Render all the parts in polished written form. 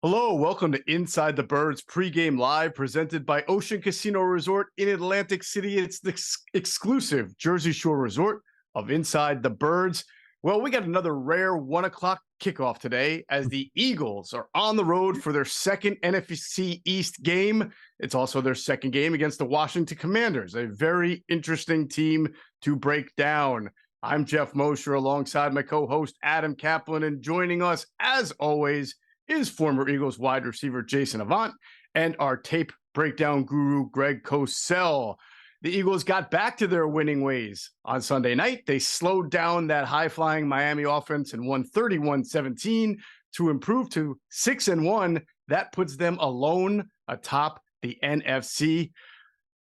Hello, welcome to Inside the Birds pregame live presented by Ocean Casino Resort in Atlantic City. It's the exclusive Jersey Shore resort of Inside the Birds. Well, we got another rare 1 o'clock kickoff today as the Eagles are on the road for their second NFC East game. It's also their second game against the Washington Commanders, a very interesting team to break down. I'm Geoff Mosher alongside my co-host Adam Caplan, and joining us as always is former Eagles wide receiver Jason Avant and our tape breakdown guru Greg Cosell. The Eagles got back to their winning ways on Sunday night. They slowed down that high-flying Miami offense and won 31-17 to improve to 6-1. That puts them alone atop the NFC.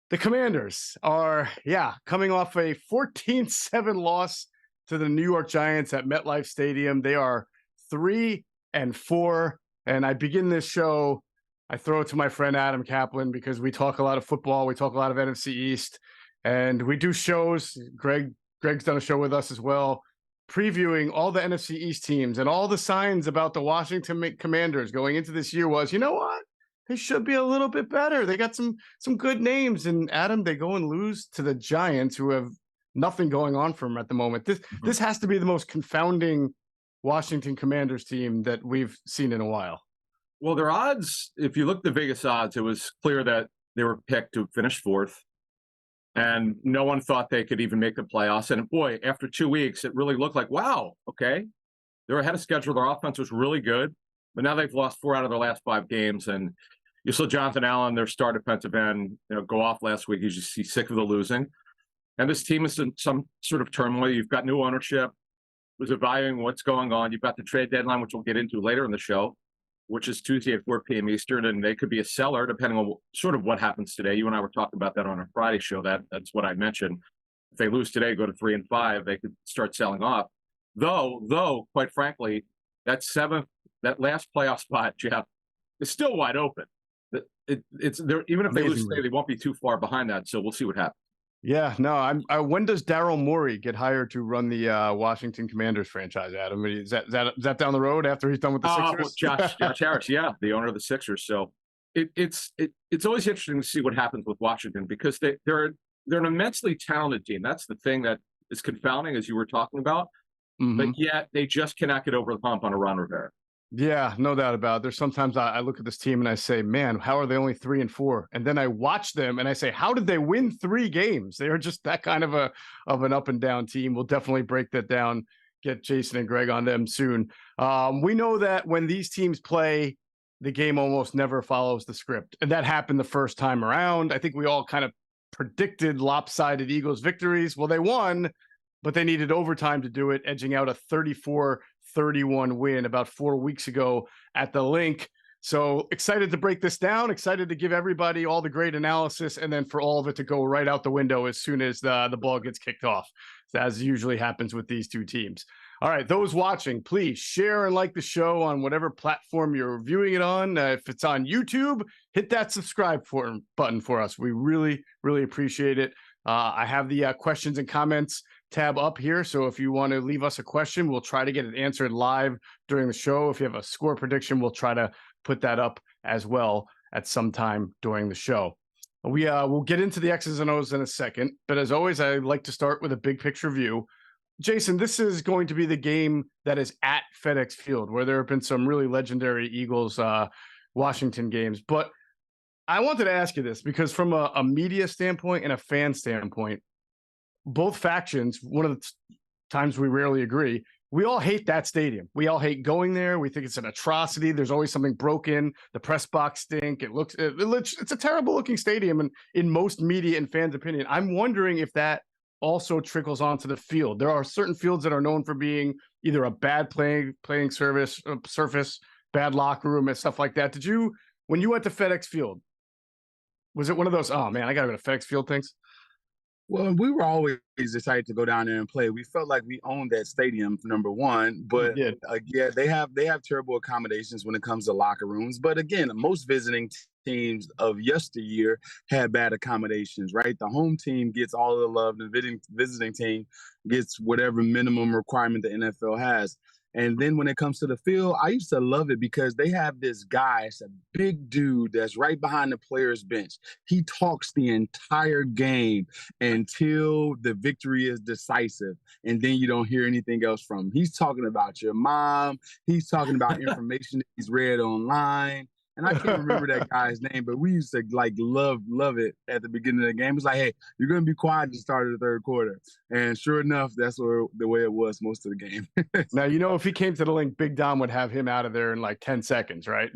The Commanders are, coming off a 14-7 loss to the New York Giants at MetLife Stadium. They are 3-4, and I begin this show, I throw it to my friend Adam Caplan because we talk a lot of football, we talk a lot of NFC East, and we do shows. Greg's done a show with us as well, previewing all the NFC East teams, and all the signs about the Washington Commanders going into this year was, you know what? They should be a little bit better. They got some good names, and Adam, they go and lose to the Giants, who have nothing going on for them at the moment. This has to be the most confounding Washington Commanders team that we've seen in a while. Well, their odds, if you look at the Vegas odds, it was clear that they were picked to finish fourth, and no one thought they could even make the playoffs. And boy, after 2 weeks, it really looked like, wow, okay, they're ahead of schedule. Their offense was really good, but now they've lost 4 out of their last 5 games. And you saw Jonathan Allen, their star defensive end, go off last week. He's sick of the losing. And this team is in some sort of turmoil. You've got new ownership who's evaluating what's going on. You've got the trade deadline, which we'll get into later in the show, which is Tuesday at 4 p.m. Eastern, and they could be a seller depending on sort of what happens today. You and I were talking about that on our Friday show. That's what I mentioned. If they lose today, go to 3-5, they could start selling off. Though, quite frankly, that last playoff spot, Jeff, is still wide open. It's there. Even if they lose today, they won't be too far behind that. So we'll see what happens. Yeah, no. When does Daryl Morey get hired to run the Washington Commanders franchise, Adam? Is that down the road after he's done with the Sixers? Well, Josh Harris, the owner of the Sixers. So it's always interesting to see what happens with Washington because they're an immensely talented team. That's the thing that is confounding, as you were talking about. Mm-hmm. But yet they just cannot get over the hump on a Ron Rivera. Yeah, no doubt about it. There's sometimes I look at this team and I say, man, how are they only 3-4? And then I watch them and I say, how did they win 3 games? They are just that kind of an up and down team. We'll definitely break that down, get Jason and Greg on them soon. We know that when these teams play, the game almost never follows the script. And that happened the first time around. I think we all kind of predicted lopsided Eagles victories. Well, they won, but they needed overtime to do it, edging out a 34-31 win about 4 weeks ago at the Link. So excited to break this down, excited to give everybody all the great analysis, and then for all of it to go right out the window as soon as the ball gets kicked off, as usually happens with these two teams. All right, those watching, please share and like the show on whatever platform you're viewing it on. If it's on YouTube, hit that subscribe button for us. We really, really appreciate it. I have the questions and comments tab up here, so if you want to leave us a question, we'll try to get it answered live during the show. If you have a score prediction, we'll try to put that up as well at some time during the show. We'll get into the X's and O's in a second, but as always, I like to start with a big picture view. Jason, this is going to be the game that is at FedEx Field, where there have been some really legendary Eagles Washington games. But I wanted to ask you this because from a media standpoint and a fan standpoint, both factions, one of the times we rarely agree, we all hate that stadium. We all hate going there. We think it's an atrocity. There's always something broken. The press box stink. It's a terrible looking stadium. And in most media and fans' opinion, I'm wondering if that also trickles onto the field. There are certain fields that are known for being either a bad playing surface, bad locker room, and stuff like that. When you went to FedEx Field, was it one of those, oh man, I got to go to FedEx Field things? Well, we were always excited to go down there and play. We felt like we owned that stadium, number one. But they have terrible accommodations when it comes to locker rooms. But again, most visiting teams of yesteryear had bad accommodations, right? The home team gets all of the love. The visiting team gets whatever minimum requirement the NFL has. And then when it comes to the field, I used to love it because they have this guy, it's a big dude that's right behind the player's bench. He talks the entire game until the victory is decisive. And then you don't hear anything else from him. He's talking about your mom. He's talking about information that he's read online. And I can't remember that guy's name, but we used to like love it at the beginning of the game. It's like, hey, you're going to be quiet at the start of the third quarter. And sure enough, that's the way it was most of the game. Now, if he came to the link, Big Dom would have him out of there in like 10 seconds, right?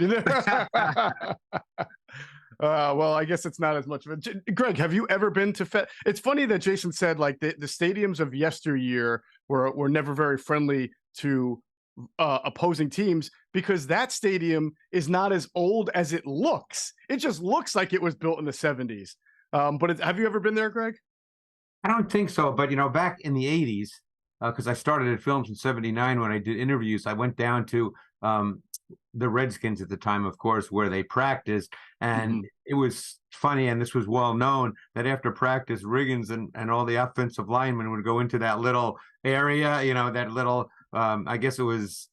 Well, I guess it's not as much of a. Greg, have you ever been to It's funny that Jason said like the stadiums of yesteryear were never very friendly to opposing teams, because that stadium is not as old as it looks. It just looks like it was built in the 70s. But have you ever been there, Greg? I don't think so. But, back in the 80s, because I started at Films in 79 when I did interviews, I went down to the Redskins at the time, of course, where they practiced. And it was funny, and this was well known, that after practice, Riggins and all the offensive linemen would go into that little area, that little, I guess it was,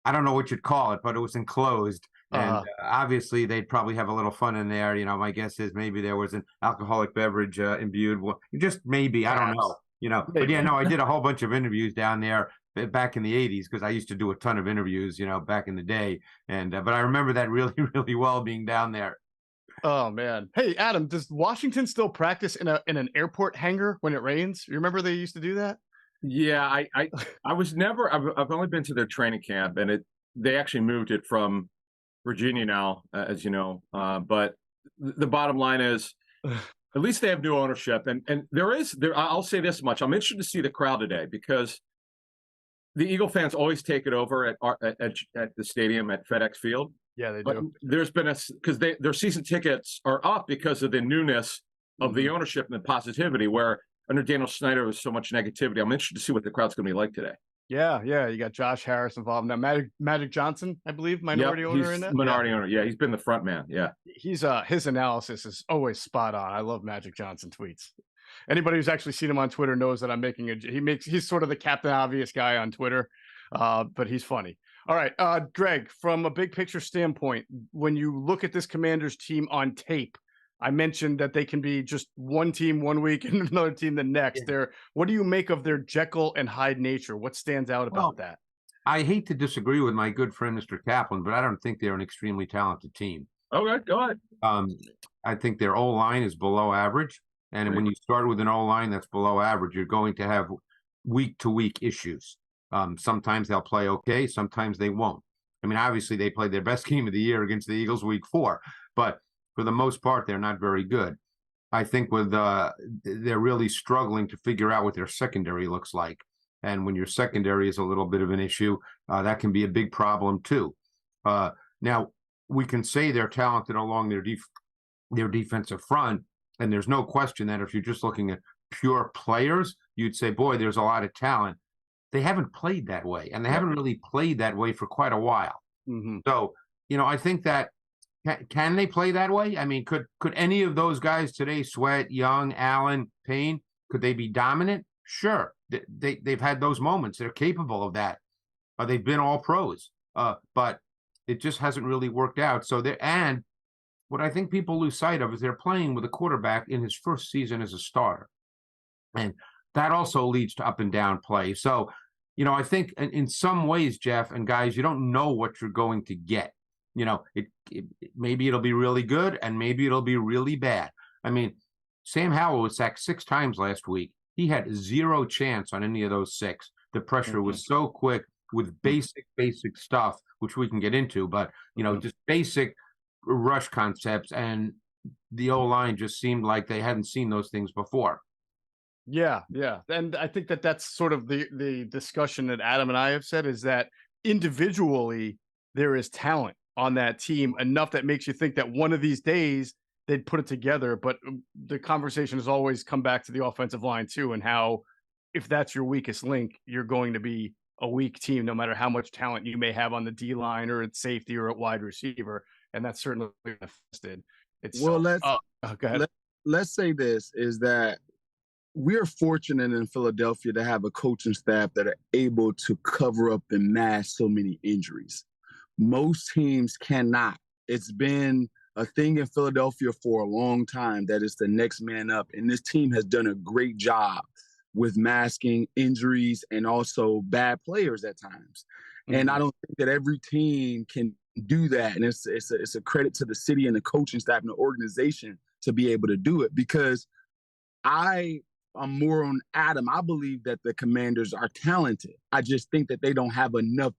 I don't know what you'd call it, but it was enclosed. And obviously, they'd probably have a little fun in there. My guess is maybe there was an alcoholic beverage imbued. Just maybe, I don't know. But yeah, no, I did a whole bunch of interviews down there back in the 80s, because I used to do a ton of interviews, back in the day. And but I remember that really, really well, being down there. Oh man. Hey, Adam, does Washington still practice in an airport hangar when it rains? You remember they used to do that? Yeah, I was never. I've only been to their training camp, and they actually moved it from Virginia now, as you know. But the bottom line is, at least they have new ownership, and there. I'll say this much: I'm interested to see the crowd today, because the Eagle fans always take it over at the stadium at FedEx Field. Yeah, they but do. There's been because their season tickets are up because of the newness of the ownership and the positivity, where under Daniel Snyder was so much negativity. I'm interested to see what the crowd's going to be like today. Yeah. You got Josh Harris involved now. Magic Johnson, I believe, minority owner in that. Minority owner. Yeah, he's been the front man. Yeah, he's his analysis is always spot on. I love Magic Johnson tweets. Anybody who's actually seen him on Twitter knows that I'm he's sort of the Captain Obvious guy on Twitter, but he's funny. All right, Greg, from a big picture standpoint, when you look at this Commanders team on tape, I mentioned that they can be just one team one week and another team the next. Yeah. What do you make of their Jekyll and Hyde nature? What stands out about that? I hate to disagree with my good friend, Mr. Caplan, but I don't think they're an extremely talented team. Okay, go ahead. I think their O-line is below average. And when you start with an O-line that's below average, you're going to have week-to-week issues. Sometimes they'll play okay, sometimes they won't. I mean, obviously, they played their best game of the year against the Eagles week 4, but for the most part, they're not very good. I think they're really struggling to figure out what their secondary looks like. And when your secondary is a little bit of an issue, that can be a big problem too. Now, we can say they're talented along their defensive front, and there's no question that if you're just looking at pure players, you'd say, boy, there's a lot of talent. They haven't played that way, and they haven't really played that way for quite a while. So, I think that can they play that way? I mean, could any of those guys today, Sweat, Young, Allen, Payne, could they be dominant? Sure. They've had those moments. They're capable of that. They've been all pros, but it just hasn't really worked out. And what I think people lose sight of is they're playing with a quarterback in his first season as a starter. And that also leads to up and down play. So, I think in some ways, Jeff and guys, you don't know what you're going to get. Maybe it'll be really good and maybe it'll be really bad. I mean, Sam Howell was sacked 6 times last week. He had 0 chance on any of those 6. The pressure was so quick with basic stuff, which we can get into, but, just basic rush concepts, and the O-line just seemed like they hadn't seen those things before. Yeah. And I think that's sort of the discussion that Adam and I have said, is that individually there is talent on that team enough that makes you think that one of these days they'd put it together. But the conversation has always come back to the offensive line too, and how if that's your weakest link, you're going to be a weak team, no matter how much talent you may have on the D line or at safety or at wide receiver. And that's certainly manifested. Go ahead. Let's say this is that we're fortunate in Philadelphia to have a coaching staff that are able to cover up and mask so many injuries. Most teams cannot. It's been a thing in Philadelphia for a long time that it's the next man up. And this team has done a great job with masking injuries and also bad players at times. Mm-hmm. And I don't think that every team can do that. And it's a credit to the city and the coaching staff and the organization to be able to do it, because I'm more on Adam. I believe that the Commanders are talented. I just think that they don't have enough.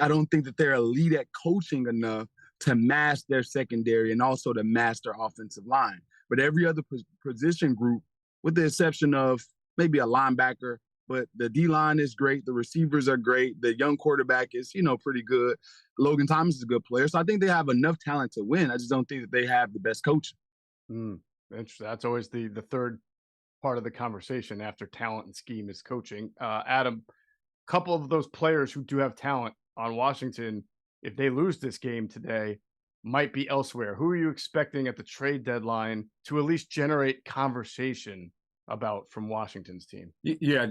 I don't think that they're elite at coaching enough to master their secondary and also to master offensive line. But every other position group, with the exception of maybe a linebacker, but the D-line is great. The receivers are great. The young quarterback is, pretty good. Logan Thomas is a good player. So I think they have enough talent to win. I just don't think that they have the best coaching. Interesting. That's always the third part of the conversation after talent and scheme is coaching. Adam, a couple of those players who do have talent on Washington, if they lose this game today, might be elsewhere. Who are you expecting at the trade deadline to at least generate conversation about from Washington's team? Yeah,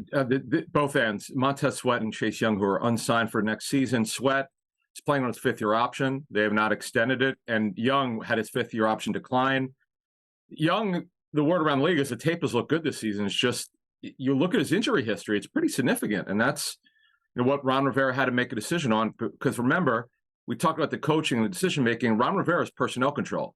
both ends. Montez Sweat and Chase Young, who are unsigned for next season. Sweat is playing on his fifth-year option. They have not extended it. And Young had his fifth-year option decline. Young, the word around the league is the tape has looked good this season. It's just, you look at his injury history, it's pretty significant. And that's what Ron Rivera had to make a decision on. Because remember, we talked about the coaching and the decision-making. Ron Rivera's personnel control.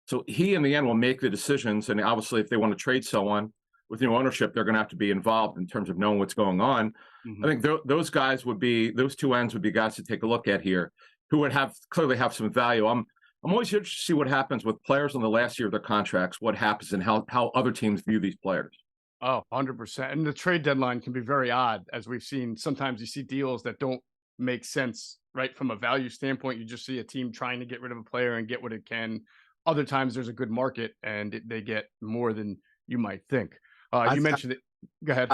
So he, in the end, will make the decisions. And obviously, if they want to trade someone with new ownership, they're going to have to be involved in terms of knowing what's going on. Mm-hmm. I think those two ends would be guys to take a look at here who would clearly have some value. I'm always interested to see what happens with players on the last year of their contracts, what happens and how other teams view these players. Oh, 100%. And the trade deadline can be very odd, as we've seen. Sometimes you see deals that don't make sense, right? From a value standpoint, you just see a team trying to get rid of a player and get what it can. Other times there's a good market and they get more than you might think. You mentioned it. Go ahead.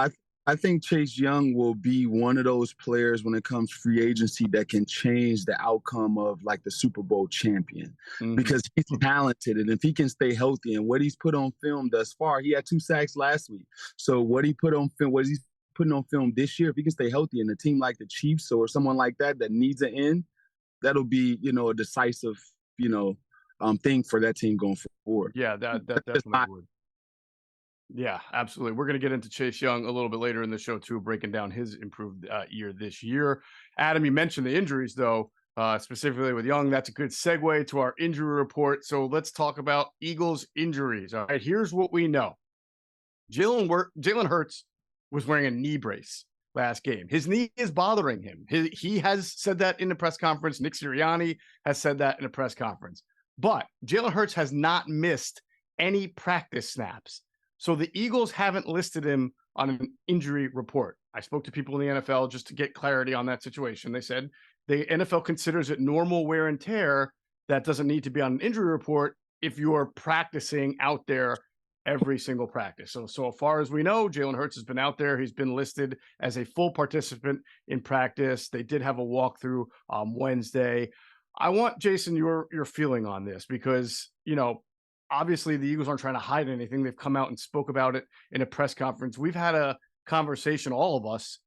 I think Chase Young will be one of those players when it comes to free agency that can change the outcome of like the Super Bowl champion, because he's talented. And if he can stay healthy and what he's put on film thus far, he had 2 sacks last week. So what he put on film, what he's putting on film this year, if he can stay healthy in a team like the Chiefs or someone like that needs an end, that'll be, a decisive, thing for that team going forward. Yeah, that definitely would. Yeah, absolutely. We're going to get into Chase Young a little bit later in the show, too, breaking down his improved year this year. Adam, you mentioned the injuries, though, specifically with Young. That's a good segue to our injury report. So let's talk about Eagles injuries. All right, here's what we know. Jalen Hurts was wearing a knee brace last game. His knee is bothering him. He has said that in the press conference. Nick Sirianni has said that in a press conference. But Jalen Hurts has not missed any practice snaps. So the Eagles haven't listed him on an injury report. I spoke to people in the NFL just to get clarity on that situation. They said the NFL considers it normal wear and tear that doesn't need to be on an injury report if you're practicing out there every single practice. So far as we know, Jalen Hurts has been out there. He's been listed as a full participant in practice. They did have a walkthrough Wednesday. I want, Jason, your feeling on this because, obviously, the Eagles aren't trying to hide anything. They've come out and spoke about it in a press conference. We've had a conversation, all of us,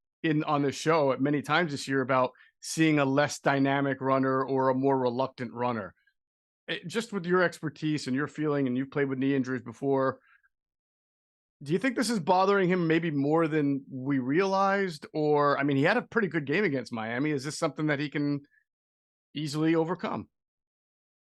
on this show at many times this year about seeing a less dynamic runner or a more reluctant runner. Just with your expertise and your feeling, and you've played with knee injuries before, do you think this is bothering him maybe more than we realized? Or, he had a pretty good game against Miami. Is this something that he can easily overcome?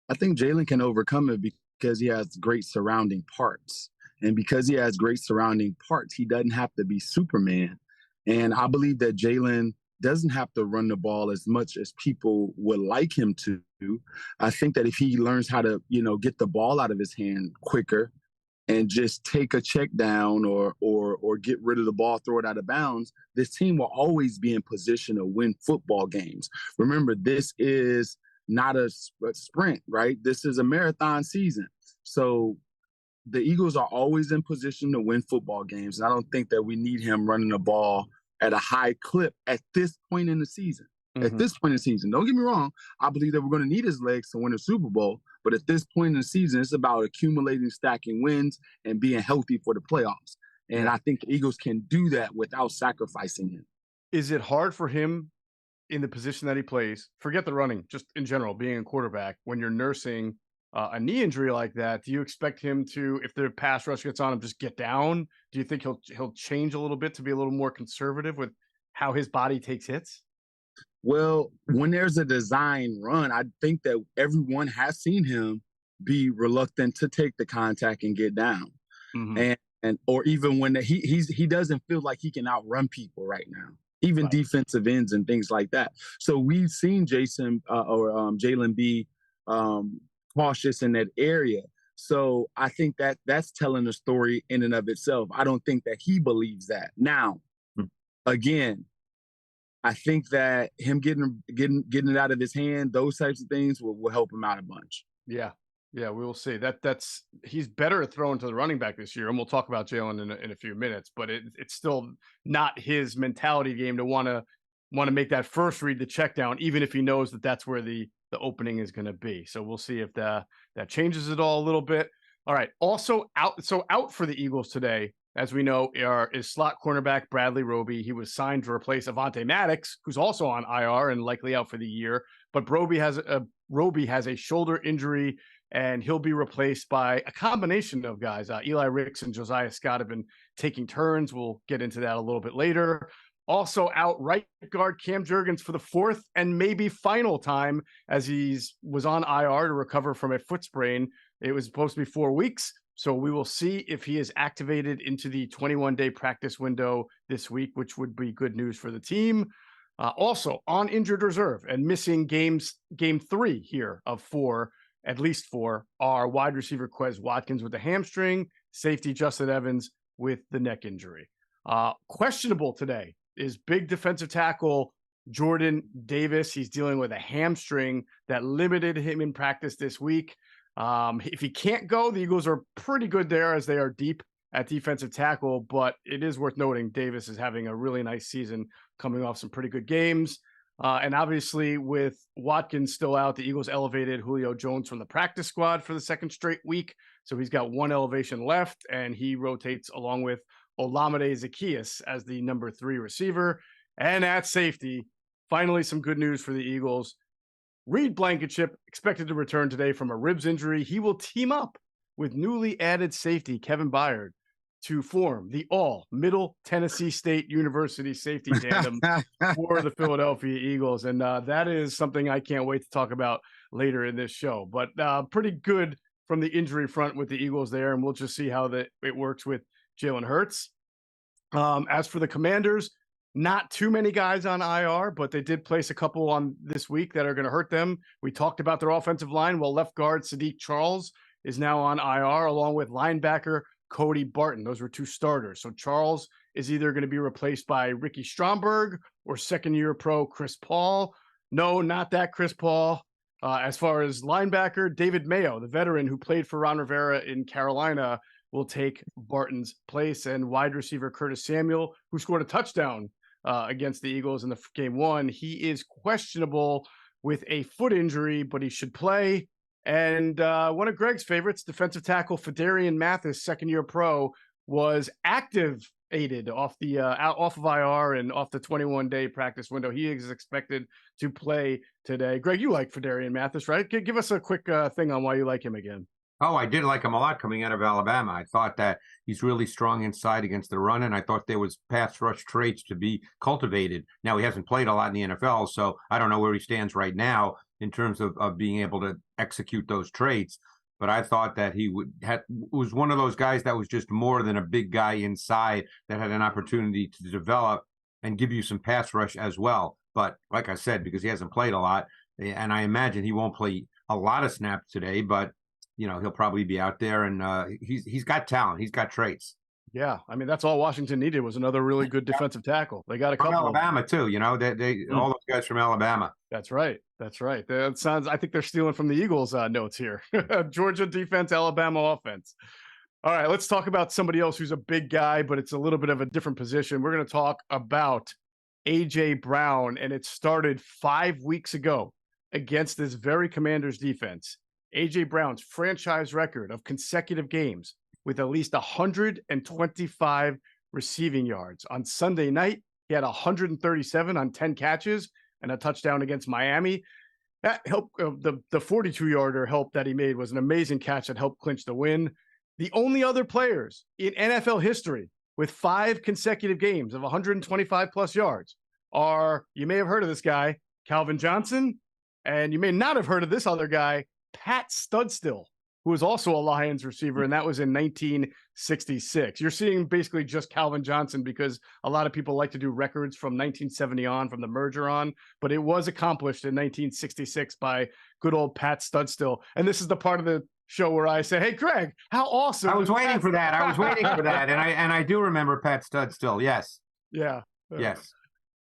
I think Jalen can overcome it because he has great surrounding parts. And because he has great surrounding parts, he doesn't have to be Superman. And I believe that Jalen doesn't have to run the ball as much as people would like him to. I think that if he learns how to, get the ball out of his hand quicker and just take a check down or get rid of the ball, throw it out of bounds, this team will always be in position to win football games. Remember, this is not a sprint, right? This is a marathon season. So the Eagles are always in position to win football games. And I don't think that we need him running the ball at a high clip at this point in the season. At this point in the season, don't get me wrong, I believe that we're going to need his legs to win a Super Bowl. But at this point in the season, it's about accumulating, stacking wins, and being healthy for the playoffs. And I think the Eagles can do that without sacrificing him. Is it hard for him in the position that he plays? Forget the running, just in general, being a quarterback, when you're nursing a knee injury like that, do you expect him to, if the pass rush gets on him, just get down? Do you think he'll change a little bit to be a little more conservative with how his body takes hits? Well, when there's a design run, I think that everyone has seen him be reluctant to take the contact and get down. Mm-hmm. And or even when he doesn't feel like he can outrun people right now, even defensive ends and things like that. So we've seen Jason or Jalen be cautious in that area. So I think that that's telling a story in and of itself. I don't think that he believes that. Now, again, I think that him getting it out of his hand, those types of things will help him out a bunch. Yeah. Yeah, we will see. He's better at throwing to the running back this year, and we'll talk about Jalen in a few minutes. But it's still not his mentality game to want to make that first read, the check down, even if he knows that that's where the opening is going to be. So we'll see if that changes it all a little bit. All right. Also out for the Eagles today, as we know, is slot cornerback Bradley Roby. He was signed to replace Avonte Maddox, who's also on IR and likely out for the year. But Roby has a shoulder injury, and he'll be replaced by a combination of guys. Eli Ricks and Josiah Scott have been taking turns. We'll get into that a little bit later. Also out, right guard Cam Jurgens for the fourth and maybe final time, as he was on IR to recover from a foot sprain. It was supposed to be 4 weeks, so we will see if he is activated into the 21-day practice window this week, which would be good news for the team. Also on injured reserve and missing game 3 here of 4, at least 4, are wide receiver Quez Watkins with the hamstring, safety Justin Evans with the neck injury. Questionable today is big defensive tackle Jordan Davis. He's dealing with a hamstring that limited him in practice this week. If he can't go, the Eagles are pretty good there as they are deep at defensive tackle, but it is worth noting Davis is having a really nice season, coming off some pretty good games. And obviously with Watkins still out, the Eagles elevated Julio Jones from the practice squad for the second straight week. So he's got one elevation left, and he rotates along with Olamide Zaccheaus as the number 3 receiver. And at safety, finally some good news for the Eagles. Reed Blankenship expected to return today from a ribs injury. He will team up with newly added safety Kevin Byard to form the all-Middle Tennessee State University safety tandem for the Philadelphia Eagles. And that is something I can't wait to talk about later in this show. But pretty good from the injury front with the Eagles there, and we'll just see how it works with Jalen Hurts. As for the Commanders, not too many guys on IR, but they did place a couple on this week that are going to hurt them. We talked about their offensive line. Well, left guard Sadiq Charles is now on IR, along with linebacker Cody Barton. Those were 2 starters. So Charles is either going to be replaced by Ricky Stromberg or second-year pro Chris Paul. No, not that Chris Paul. As far as linebacker, David Mayo, the veteran who played for Ron Rivera in Carolina, will take Barton's place. And wide receiver Curtis Samuel, who scored a touchdown against the Eagles in the game 1, he is questionable with a foot injury, but he should play. And one of Greg's favorites, defensive tackle Fedarian Mathis, second-year pro, was activated off of IR and off the 21-day practice window. He is expected to play today. Greg, you like Fedarian Mathis, right? Give us a quick thing on why you like him again. Oh, I did like him a lot coming out of Alabama. I thought that he's really strong inside against the run, and I thought there was pass rush traits to be cultivated. Now, he hasn't played a lot in the NFL, so I don't know where he stands right now in terms of being able to execute those traits. But I thought that he was one of those guys that was just more than a big guy inside that had an opportunity to develop and give you some pass rush as well. But like I said, because he hasn't played a lot, and I imagine he won't play a lot of snaps today, but he'll probably be out there, and he's got talent. He's got traits. Yeah, I mean, that's all Washington needed was another really good defensive tackle. They got a couple from Alabama too. They all those guys from Alabama. That's right. That sounds. I think they're stealing from the Eagles notes here. Georgia defense, Alabama offense. All right, let's talk about somebody else who's a big guy, but it's a little bit of a different position. We're going to talk about A.J. Brown, and it started 5 weeks ago against this very Commanders defense. A.J. Brown's franchise record of consecutive games with at least 125 receiving yards. On Sunday night, he had 137 on 10 catches and a touchdown against Miami. That helped. The 42-yarder help that he made was an amazing catch that helped clinch the win. The only other players in NFL history with 5 consecutive games of 125 plus yards are, you may have heard of this guy, Calvin Johnson, and you may not have heard of this other guy, Pat Studstill, who was also a Lions receiver, and that was in 1966. You're seeing basically just Calvin Johnson because a lot of people like to do records from 1970 on, from the merger on, but it was accomplished in 1966 by good old Pat Studstill. And this is the part of the show where I say, hey, Greg, how awesome. I was waiting for that. And I do remember Pat Studstill. Yes. Yeah. Yes.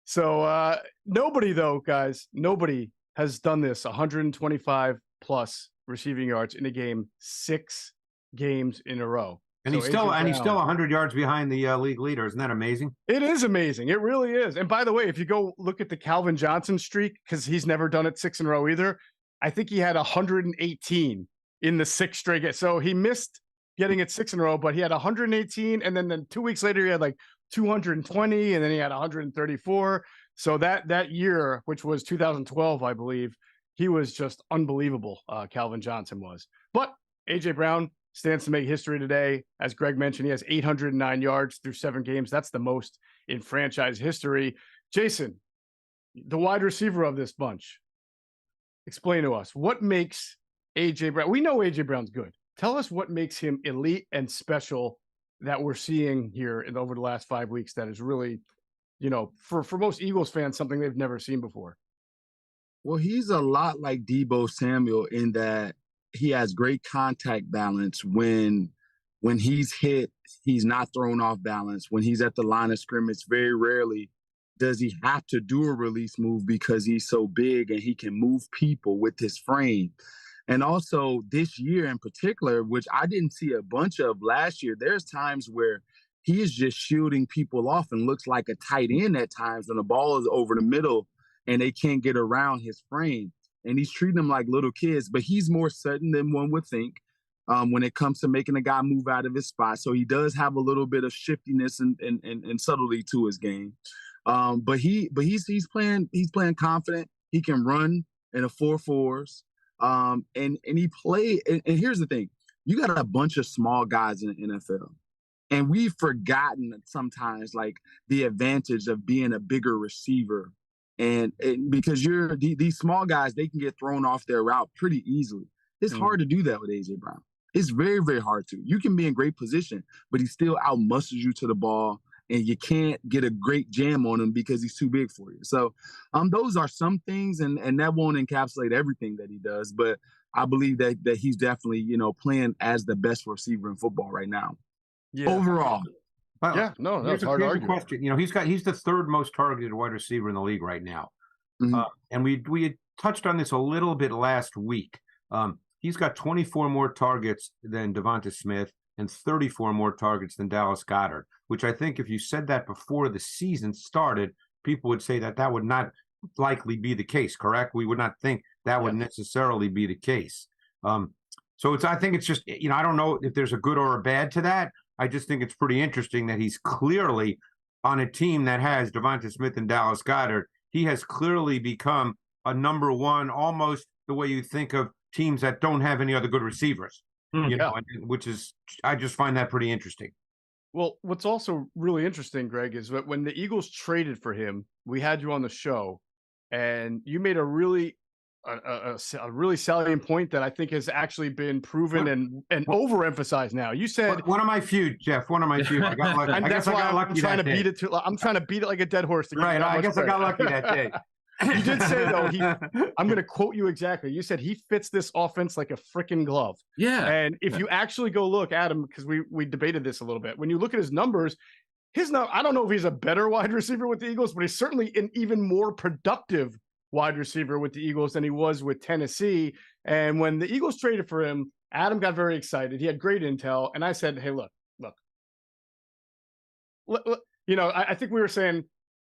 So nobody, though, guys, nobody has done this 125 plus receiving yards in a game 6 games in a row. And he's still 100 yards behind the league leader. Isn't that amazing? It is amazing. It really is. And by the way, if you go look at the Calvin Johnson streak, because he's never done it 6 in a row either, I think he had 118 in the 6 straight games. So he missed getting it 6 in a row, but he had 118. And then 2 weeks later, he had like 220, and then he had 134. So that year, which was 2012, I believe, he was just unbelievable. Calvin Johnson was. But A.J. Brown stands to make history today. As Greg mentioned, he has 809 yards through 7 games. That's the most in franchise history. Jason, the wide receiver of this bunch, explain to us what makes A.J. Brown. We know A.J. Brown's good. Tell us what makes him elite and special that we're seeing here over the last 5 weeks that is really, for most Eagles fans, something they've never seen before. Well, he's a lot like Deebo Samuel in that he has great contact balance. When he's hit, he's not thrown off balance. When he's at the line of scrimmage, very rarely does he have to do a release move because he's so big and he can move people with his frame. And also this year in particular, which I didn't see a bunch of last year, there's times where he is just shielding people off and looks like a tight end at times when the ball is over the middle and they can't get around his frame. And he's treating them like little kids, but he's more sudden than one would think when it comes to making a guy move out of his spot. So he does have a little bit of shiftiness and subtlety to his game. But he's playing confident. He can run in a 4.4s. And he played. And here's the thing: you got a bunch of small guys in the NFL, and we've forgotten sometimes like the advantage of being a bigger receiver. And because these small guys, they can get thrown off their route pretty easily. It's hard to do that with A.J. Brown. It's very, very hard to. You can be in great position, but he still outmuscles you to the ball, and you can't get a great jam on him because he's too big for you. So those are some things, and that won't encapsulate everything that he does. But I believe that he's definitely, playing as the best receiver in football right now. Yeah. Overall. It's hard to argue. Question. He's the 3rd most targeted wide receiver in the league right now. Mm-hmm. And we had touched on this a little bit last week. He's got 24 more targets than Devonta Smith and 34 more targets than Dallas Goedert, which I think if you said that before the season started, people would say that would not likely be the case, correct? We would not think that would necessarily be the case. I think it's just, I don't know if there's a good or a bad to that. I just think it's pretty interesting that he's clearly on a team that has Devonta Smith and Dallas Goedert. He has clearly become a number one, almost the way you think of teams that don't have any other good receivers. Which is, I just find that pretty interesting. Well, what's also really interesting, Greg, is that when the Eagles traded for him, we had you on the show, and you made a really salient point that I think has actually been proven and overemphasized now. You said one of my few, Jeff. One of my few. I got lucky. And that's why I'm trying to beat it. I'm trying to beat it like a dead horse. Right. I guess I got lucky that day. You did say, though, I'm going to quote you exactly. You said he fits this offense like a freaking glove. Yeah. And if you actually go look at him, because we debated this a little bit, when you look at his numbers, I don't know if he's a better wide receiver with the Eagles, but he's certainly an even more productive wide receiver with the Eagles than he was with Tennessee. And when the Eagles traded for him, Adam got very excited. He had great intel. And I said, hey, look. I think we were saying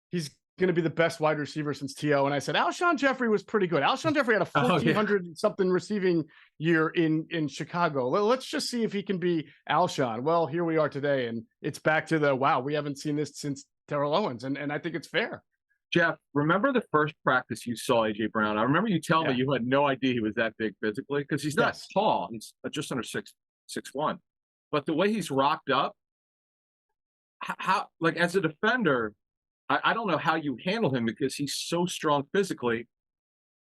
he's going to be the best wide receiver since T.O. And I said, Alshon Jeffrey was pretty good. Alshon Jeffrey had a 1,400 something receiving year in Chicago. Let's just see if he can be Alshon. Well, here we are today, and it's back to the, wow, we haven't seen this since Terrell Owens. And I think it's fair. Geoff, remember the first practice you saw A.J. Brown? I remember you telling me you had no idea he was that big physically, because he's not tall. He's just under 6'1". But the way he's rocked up, how like as a defender, I don't know how you handle him because he's so strong physically,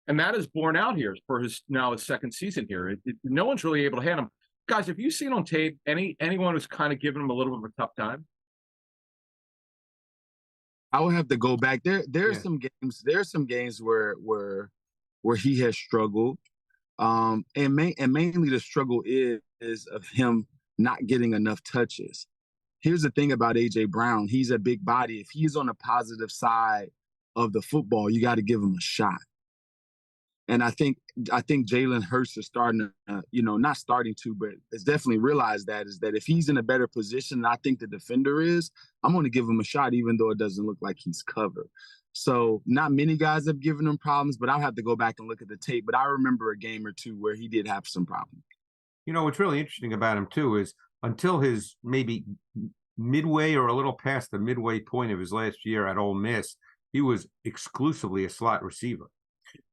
and that is borne out here for his second season here. No one's really able to handle him. Guys, have you seen on tape anyone who's kind of given him a little bit of a tough time? I would have to go back. There's some games. There's some games where he has struggled, and mainly the struggle is of him not getting enough touches. Here's the thing about A.J. Brown. He's a big body. If he's on the positive side of the football, you got to give him a shot. And I think Jalen Hurts is starting to, not starting to, but has definitely realized that if he's in a better position, and I think the defender is, I'm going to give him a shot, even though it doesn't look like he's covered. So not many guys have given him problems, but I'll have to go back and look at the tape. But I remember a game or two where he did have some problems. What's really interesting about him, too, is until his maybe midway or a little past the midway point of his last year at Ole Miss, he was exclusively a slot receiver.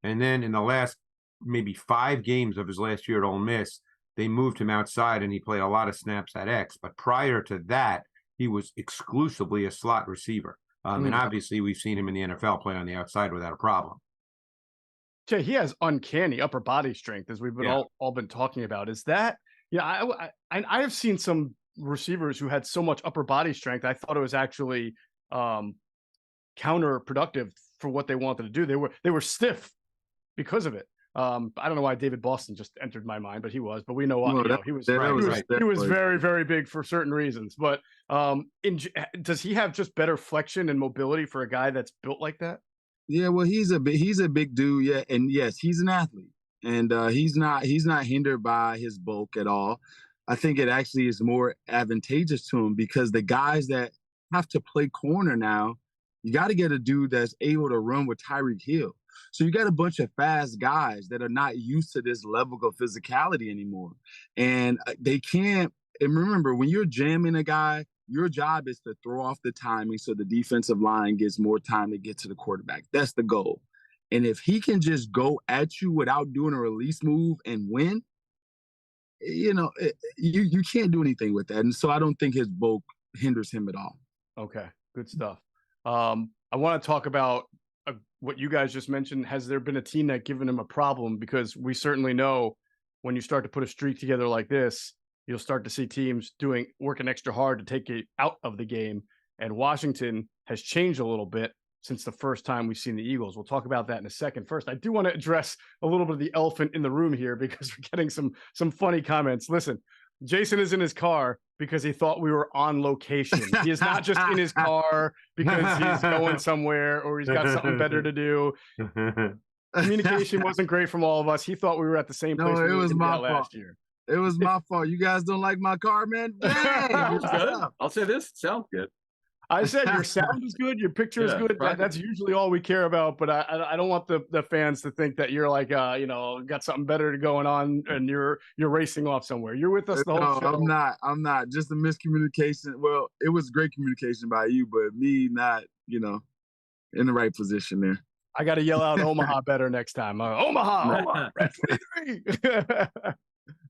And then in the last maybe 5 games of his last year at Ole Miss, they moved him outside and he played a lot of snaps at X. But prior to that, he was exclusively a slot receiver. And obviously we've seen him in the NFL play on the outside without a problem. Jay, he has uncanny upper body strength, as we've been all been talking about. Is that, I have seen some receivers who had so much upper body strength, I thought it was actually counterproductive for what they wanted to do. They were stiff because of it. I don't know why David Boston just entered my mind, but he was. But we know why. He was very, very big for certain reasons. But does he have just better flexion and mobility for a guy that's built like that? Yeah, well, he's a big dude. Yeah, and yes, he's an athlete, and he's not hindered by his bulk at all. I think it actually is more advantageous to him because the guys that have to play corner now, you got to get a dude that's able to run with Tyreek Hill. So you got a bunch of fast guys that are not used to this level of physicality anymore. And they can't – and remember, when you're jamming a guy, your job is to throw off the timing so the defensive line gets more time to get to the quarterback. That's the goal. And if he can just go at you without doing a release move and win, you can't do anything with that. And so I don't think his bulk hinders him at all. Okay, good stuff. I want to talk about what you guys just mentioned. Has there been a team that given him a problem? Because we certainly know when you start to put a streak together like this, you'll start to see teams working extra hard to take it out of the game. And Washington has changed a little bit since the first time we've seen the Eagles. We'll talk about that in a second. First, I do want to address a little bit of the elephant in the room here because we're getting some funny comments. Listen, Jason is in his car because he thought we were on location. He is not just in his car because he's going somewhere or he's got something better to do. Communication wasn't great from all of us. He thought we were at the same place it was my fault. last year. It was my fault. You guys don't like my car, man? Dang. Good. I'll say this. It sounds good. I said your sound is good, your picture is good. That's usually all we care about. But I don't want the fans to think that you're like got something better going on and you're racing off somewhere. You're with us the whole show. I'm not. Just a miscommunication. Well, it was great communication by you, but me not, in the right position there. I got to yell out Omaha better next time. Omaha, Red 23.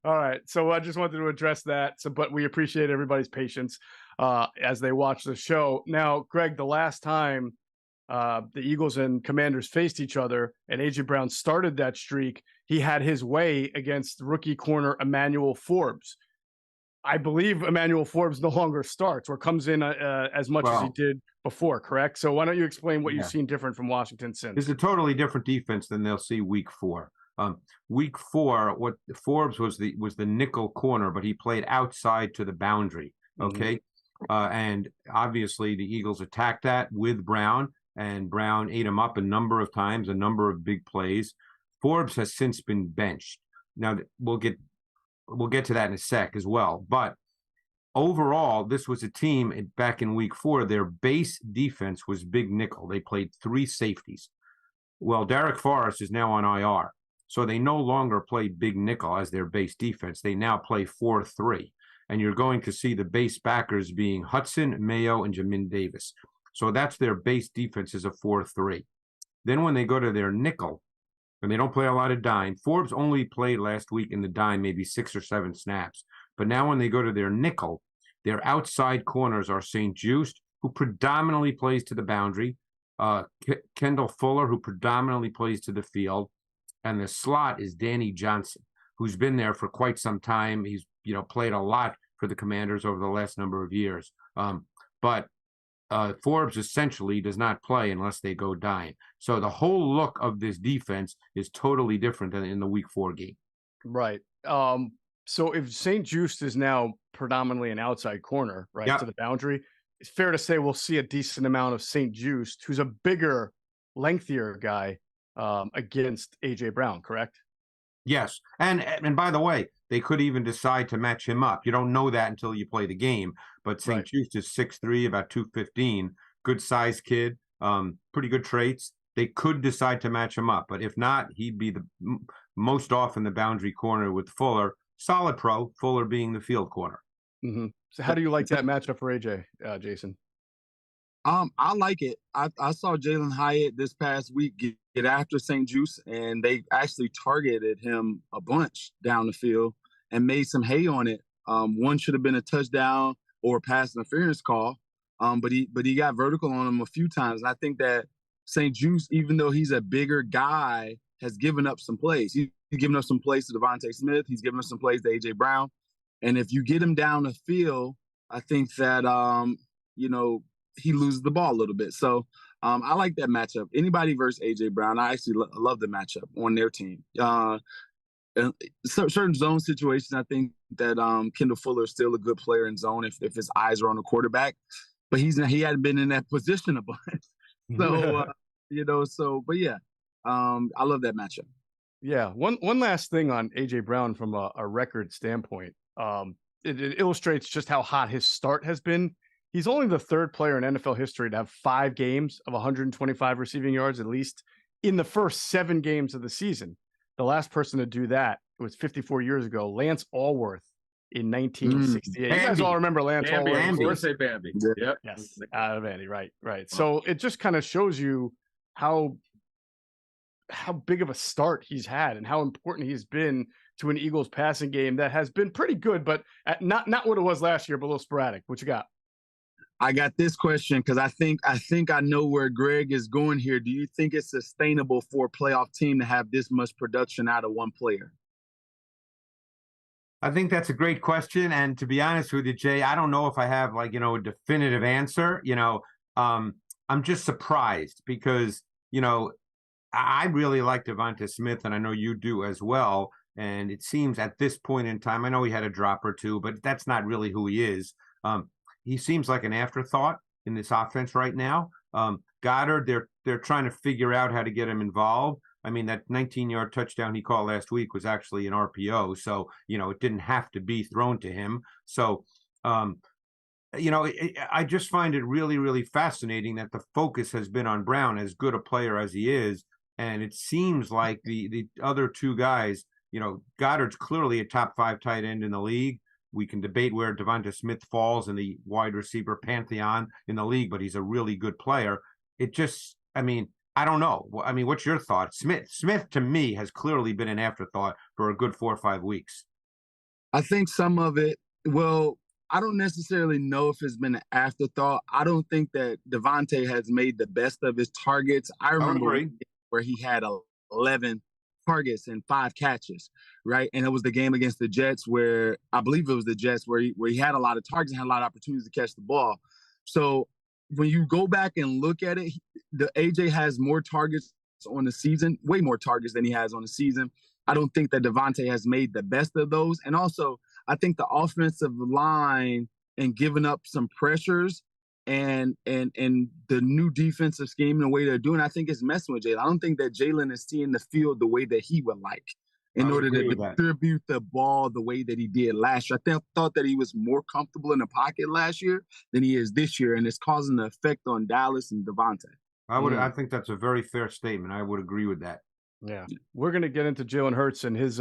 All right. So I just wanted to address that. But we appreciate everybody's patience as they watch the show. Now, Greg, the last time the Eagles and Commanders faced each other and A.J. Brown started that streak, he had his way against rookie corner Emmanuel Forbes. I believe Emmanuel Forbes no longer starts or comes in as much as he did before, correct? So why don't you explain what you've seen different from Washington since? It's a totally different defense than they'll see week 4. Week 4, what Forbes was the nickel corner, but he played outside to the boundary. Okay. And obviously the Eagles attacked that with Brown, and Brown ate him up a number of times, a number of big plays. Forbes has since been benched. Now we'll get to that in a sec as well. But overall, this was a team back in week 4. Their base defense was big nickel. They played 3 safeties. Well, Derek Forrest is now on IR. So they no longer play big nickel as their base defense. They now play 4-3. And you're going to see the base backers being Hudson, Mayo, and Jamin Davis. So that's their base defense is a 4-3. Then when they go to their nickel, and they don't play a lot of dime, Forbes only played last week in the dime maybe 6 or 7 snaps. But now when they go to their nickel, their outside corners are St. Just, who predominantly plays to the boundary, Kendall Fuller, who predominantly plays to the field, and the slot is Danny Johnson, who's been there for quite some time. He's played a lot for the Commanders over the last number of years. But Forbes essentially does not play unless they go dime. So the whole look of this defense is totally different than in the week 4 game. Right. So if St. Just is now predominantly an outside corner, right, Yep. to the boundary, it's fair to say we'll see a decent amount of St. Just, who's a bigger, lengthier guy, against AJ Brown, correct? Yes. And by the way, they could even decide to match him up. You don't know that until you play the game. But St. Right. Just is 6'3", about 215, good size kid, pretty good traits. They could decide to match him up. But if not, he'd be the most often the boundary corner with Fuller. Solid pro, Fuller being the field corner. Mm-hmm. So how do you like that matchup for AJ, Jason? I like it. I saw Jalen Hyatt this past week get after St. Just, and they actually targeted him a bunch down the field and made some hay on it. One should have been a touchdown or a pass interference call, but he got vertical on him a few times. And I think that St. Just, even though he's a bigger guy, has given up some plays. He's given up some plays to Devontae Smith. He's given up some plays to AJ Brown. And if you get him down the field, I think that he loses the ball a little bit. So I like that matchup. Anybody versus AJ Brown, I actually love the matchup on their team. Certain zone situations, I think that Kendall Fuller is still a good player in zone if his eyes are on the quarterback, but he hadn't been in that position a bunch. So but yeah, I love that matchup. Yeah. One last thing on AJ Brown from a record standpoint. It illustrates just how hot his start has been. He's only the 3rd player in NFL history to have 5 games of 125 receiving yards, at least in the first 7 games of the season. The last person to do that was 54 years ago, Lance Allworth in 1968. You guys all remember Lance Allworth? Of course, say Bambi. Yep. Yes, Bambi. Right. So it just kind of shows you how big of a start he's had and how important he's been to an Eagles passing game that has been pretty good, but not what it was last year, but a little sporadic. What you got? I got this question because I think I know where Greg is going here. Do you think it's sustainable for a playoff team to have this much production out of one player? I think that's a great question. And to be honest with you, Jay, I don't know if I have a definitive answer. I'm just surprised because, I really like Devonta Smith, and I know you do as well. And it seems at this point in time, I know he had a drop or two, but that's not really who he is. He seems like an afterthought in this offense right now. Goedert, they're trying to figure out how to get him involved. I mean, that 19-yard touchdown he called last week was actually an RPO, so it didn't have to be thrown to him. So, I just find it really, really fascinating that the focus has been on Brown, as good a player as he is, and it seems like the other 2 guys. Goddard's clearly a top 5 tight end in the league. We can debate where Devonta Smith falls in the wide receiver pantheon in the league, but he's a really good player. I don't know. What's your thought? Smith to me has clearly been an afterthought for a good 4 or 5 weeks. I think some of it, I don't necessarily know if it's been an afterthought. I don't think that Devontae has made the best of his targets. I remember where he had 11 targets and 5 catches, right? And it was the game against the Jets where I believe it was the Jets where he had a lot of targets and had a lot of opportunities to catch the ball. So when you go back and look at it, the AJ has more targets on the season, way more targets than he has on the season. I don't think that Devontae has made the best of those. And also, I think the offensive line and giving up some pressures and the new defensive scheme and the way they're doing, I think it's messing with Jalen. I don't think that Jalen is seeing the field the way that he would like. in order agree to with that. distribute the ball the way that he did last year. I thought that he was more comfortable in the pocket last year than he is this year, and it's causing an effect on Dallas and Devontae. I think that's a very fair statement. I would agree with that. Yeah, we're going to get into Jalen Hurts and his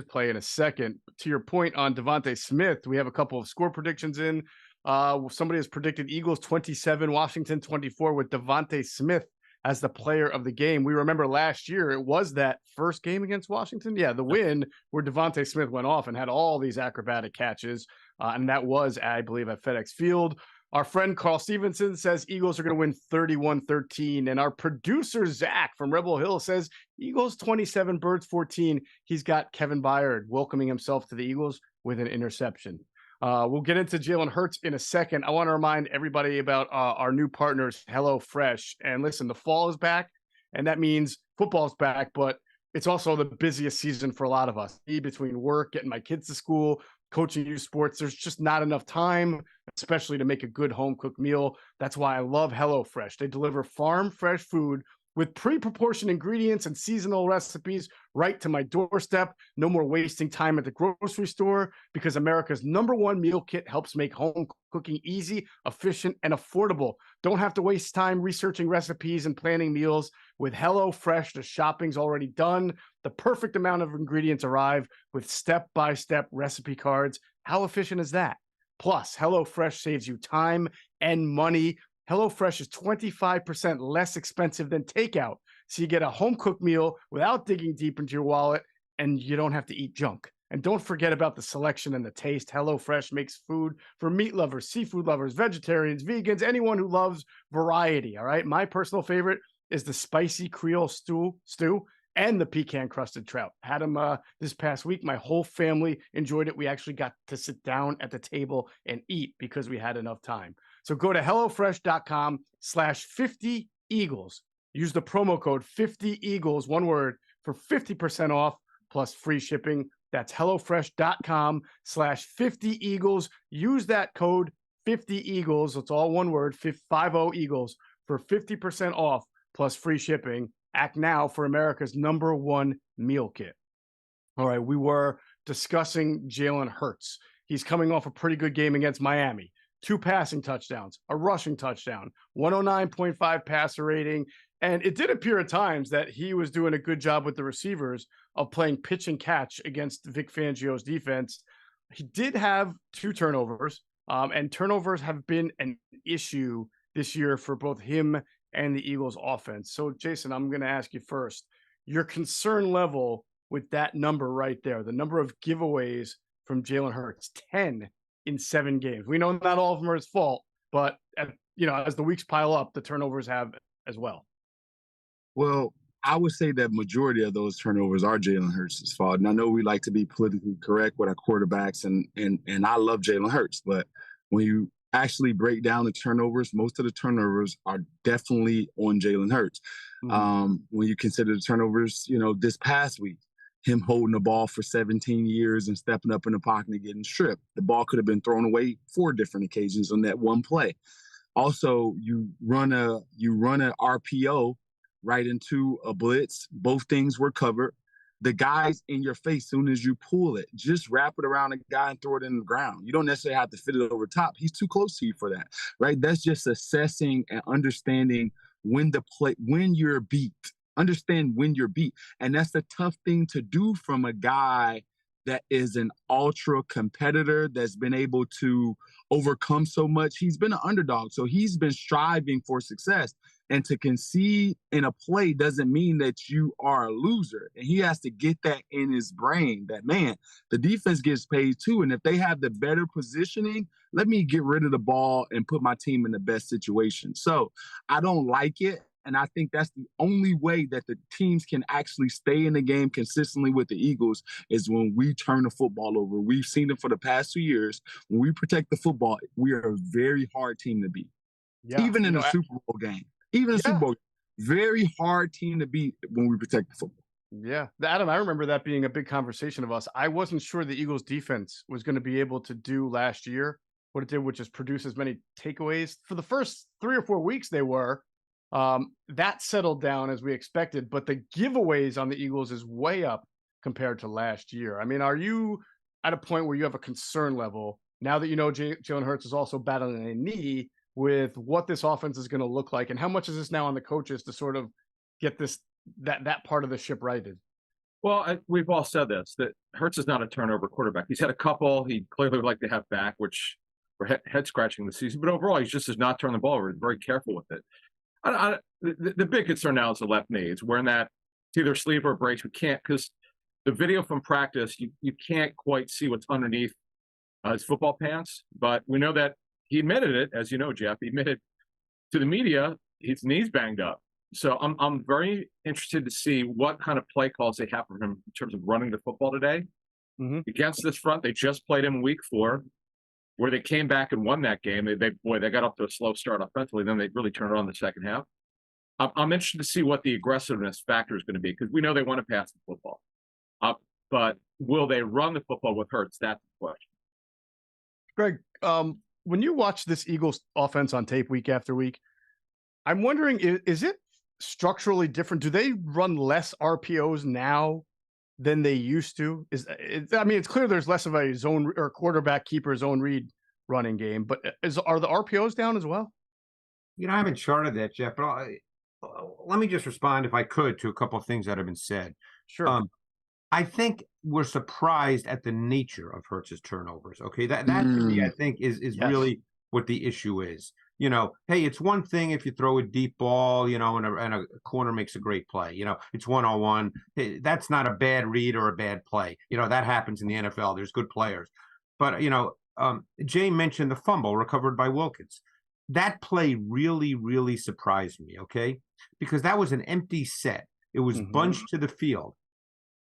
play in a second. To your point on Devontae Smith, we have a couple of score predictions in. Somebody has predicted Eagles 27, Washington 24, with Devontae Smith as the player of the game. We remember last year it was that first game against Washington. Yeah, the win where Devontae Smith went off and had all these acrobatic catches, and that was, I believe, at FedEx Field. Our friend Carl Stevenson says Eagles are going to win 31-13. And our producer, Zach from Rebel Hill, says Eagles 27, Birds 14. He's got Kevin Byard welcoming himself to the Eagles with an interception. We'll get into Jalen Hurts in a second. I want to remind everybody about our new partners, HelloFresh. And listen, the fall is back, and that means football's back, but it's also the busiest season for a lot of us. Between work, getting my kids to school, coaching youth sports, there's just not enough time, especially to make a good home-cooked meal. That's why I love HelloFresh. They deliver farm-fresh food with pre-proportioned ingredients and seasonal recipes right to my doorstep. No more wasting time at the grocery store, because America's #1 meal kit helps make home cooking easy, efficient, and affordable. Don't have to waste time researching recipes and planning meals. With HelloFresh, the shopping's already done. The perfect amount of ingredients arrive with step-by-step recipe cards. How efficient is that? Plus, HelloFresh saves you time and money. HelloFresh is 25% less expensive than takeout, so you get a home-cooked meal without digging deep into your wallet, and you don't have to eat junk. And don't forget about the selection and the taste. HelloFresh makes food for meat lovers, seafood lovers, vegetarians, vegans, anyone who loves variety, all right? My personal favorite is the spicy Creole stew and the pecan-crusted trout. Had them this past week. My whole family enjoyed it. We actually got to sit down at the table and eat because we had enough time. So go to HelloFresh.com/50Eagles. Use the promo code 50Eagles, one word, for 50% off plus free shipping. That's HelloFresh.com/50Eagles. Use that code 50Eagles. It's all one word, 50 Eagles, for 50% off plus free shipping. Act now for America's #1 meal kit. All right, we were discussing Jalen Hurts. He's coming off a pretty good game against Miami. 2 passing touchdowns, a rushing touchdown, 109.5 passer rating. And it did appear at times that he was doing a good job with the receivers of playing pitch and catch against Vic Fangio's defense. He did have 2 turnovers, and turnovers have been an issue this year for both him and the Eagles offense. So, Jason, I'm going to ask you first, your concern level with that number right there, the number of giveaways from Jalen Hurts, 10 in 7 games. We know not all of them are his fault, but as the weeks pile up, the turnovers have as well. Well, I would say that majority of those turnovers are Jalen Hurts' fault. And I know we like to be politically correct with our quarterbacks, and I love Jalen Hurts, but when you actually break down the turnovers, most of the turnovers are definitely on Jalen Hurts. When you consider the turnovers, this past week, him holding the ball for 17 years and stepping up in the pocket and getting stripped. The ball could have been thrown away 4 different occasions on that one play. Also, you run a RPO right into a blitz. Both things were covered. The guy's in your face soon as you pull it. Just wrap it around a guy and throw it in the ground. You don't necessarily have to fit it over top. He's too close to you for that, right? That's just assessing and understanding when you're beat. Understand when you're beat. And that's a tough thing to do from a guy that is an ultra competitor that's been able to overcome so much. He's been an underdog, so he's been striving for success. And to concede in a play doesn't mean that you are a loser. And he has to get that in his brain, that, man, the defense gets paid too. And if they have the better positioning, let me get rid of the ball and put my team in the best situation. So I don't like it. And I think that's the only way that the teams can actually stay in the game consistently with the Eagles is when we turn the football over. We've seen it for the past 2 years. When we protect the football, we are a very hard team to beat. Yeah, even in a Super Bowl game. Even in Super Bowl, very hard team to beat when we protect the football. Yeah, Adam, I remember that being a big conversation of us. I wasn't sure the Eagles defense was going to be able to do last year what it did, which is produce as many takeaways. For the first 3 or 4 weeks, they were. That settled down as we expected, but the giveaways on the Eagles is way up compared to last year. I mean, are you at a point where you have a concern level now that you know Jalen Hurts is also battling a knee with what this offense is going to look like, and how much is this now on the coaches to sort of get that part of the ship righted? Well, we've all said this, that Hurts is not a turnover quarterback. He's had a couple he clearly would like to have back, which were head-scratching this season. But overall, he's just does not turn the ball over. He's very careful with it. The big concern now is the left knee. It's wearing that, it's either sleeve or brace. We can't, because the video from practice, you can't quite see what's underneath his football pants. But we know that he admitted it, as you know, Jeff. He admitted to the media his knee's banged up. So I'm very interested to see what kind of play calls they have for him in terms of running the football today. Against this front. They just played him in week 4, where they came back and won that game. They got off to a slow start offensively. Then they really turned it on the second half. I'm interested to see what the aggressiveness factor is going to be, because we know they want to pass the football. But will they run the football with Hurts? That's the question. Greg, when you watch this Eagles offense on tape week after week, I'm wondering, is it structurally different? Do they run less RPOs now than they used to? I mean, it's clear there's less of a zone or quarterback keeper zone read running game, but are the RPOs down as well? You know, I haven't charted that, Jeff, but let me just respond, if I could, to a couple of things that have been said. Sure. I think we're surprised at the nature of Hurts's turnovers. Okay, that to me, I think, is yes, really what the issue is. You know, hey, it's one thing if you throw a deep ball, you know, and a corner makes a great play. You know, it's 1-on-1. Hey, that's not a bad read or a bad play. You know, that happens in the NFL. There's good players. But, you know, Jay mentioned the fumble recovered by Wilkins. That play really, really surprised me, okay? Because that was an empty set. It was bunched to the field.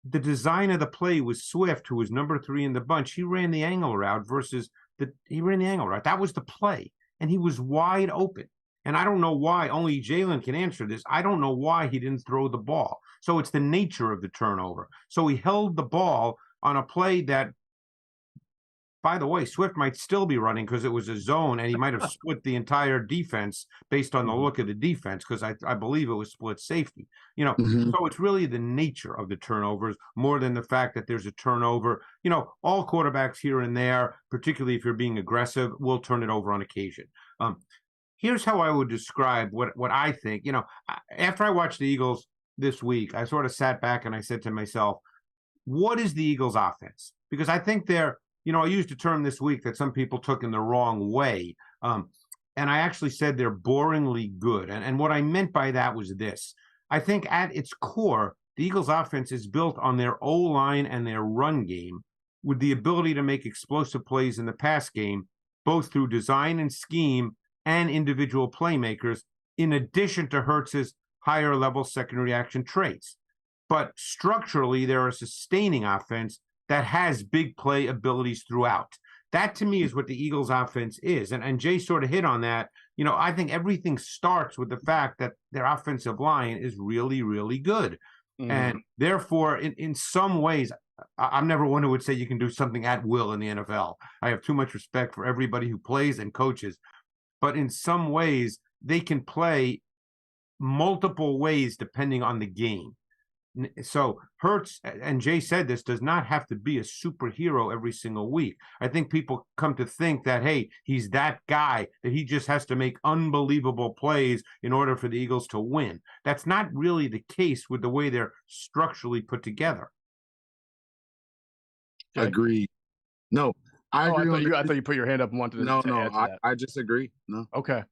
The design of the play was Swift, who was number 3 in the bunch. He ran the angle route That was the play. And he was wide open. And I don't know why, only Jalen can answer this. I don't know why he didn't throw the ball. So it's the nature of the turnover. So he held the ball on a play that, by the way, Swift might still be running because it was a zone, and he might have split the entire defense based on the look of the defense, because I believe it was split safety. You know, so it's really the nature of the turnovers more than the fact that there's a turnover. You know, all quarterbacks here and there, particularly if you're being aggressive, will turn it over on occasion. Here's how I would describe what I think. You know, after I watched the Eagles this week, I sort of sat back and I said to myself, what is the Eagles' offense? Because I think they're, you know, I used a term this week that some people took in the wrong way. And I actually said they're boringly good. And what I meant by that was this. I think at its core, the Eagles offense is built on their O-line and their run game, with the ability to make explosive plays in the pass game, both through design and scheme and individual playmakers, in addition to Hurts's higher level second reaction traits. But structurally, they're a sustaining offense that has big play abilities throughout. That, to me, is what the Eagles offense is. And Jay sort of hit on that. You know, I think everything starts with the fact that their offensive line is really, really good. And therefore, in some ways, I'm never one who would say you can do something at will in the NFL. I have too much respect for everybody who plays and coaches. But in some ways, they can play multiple ways depending on the game. So Hurts, and Jay said this, does not have to be a superhero every single week. I think people come to think that, hey, he's that guy, that he just has to make unbelievable plays in order for the Eagles to win. That's not really the case with the way they're structurally put together. Okay. Agreed. No, I agree. I thought you put your hand up and wanted to add to that. I just agree. No. Okay.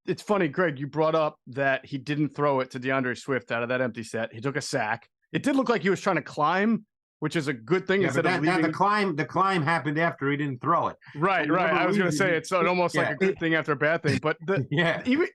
It's funny, Greg, you brought up that he didn't throw it to DeAndre Swift out of that empty set. He took a sack. It did look like he was trying to climb, which is a good thing. Yeah, the climb happened after he didn't throw it. Right. I was going to say it's almost like a good thing after a bad thing. But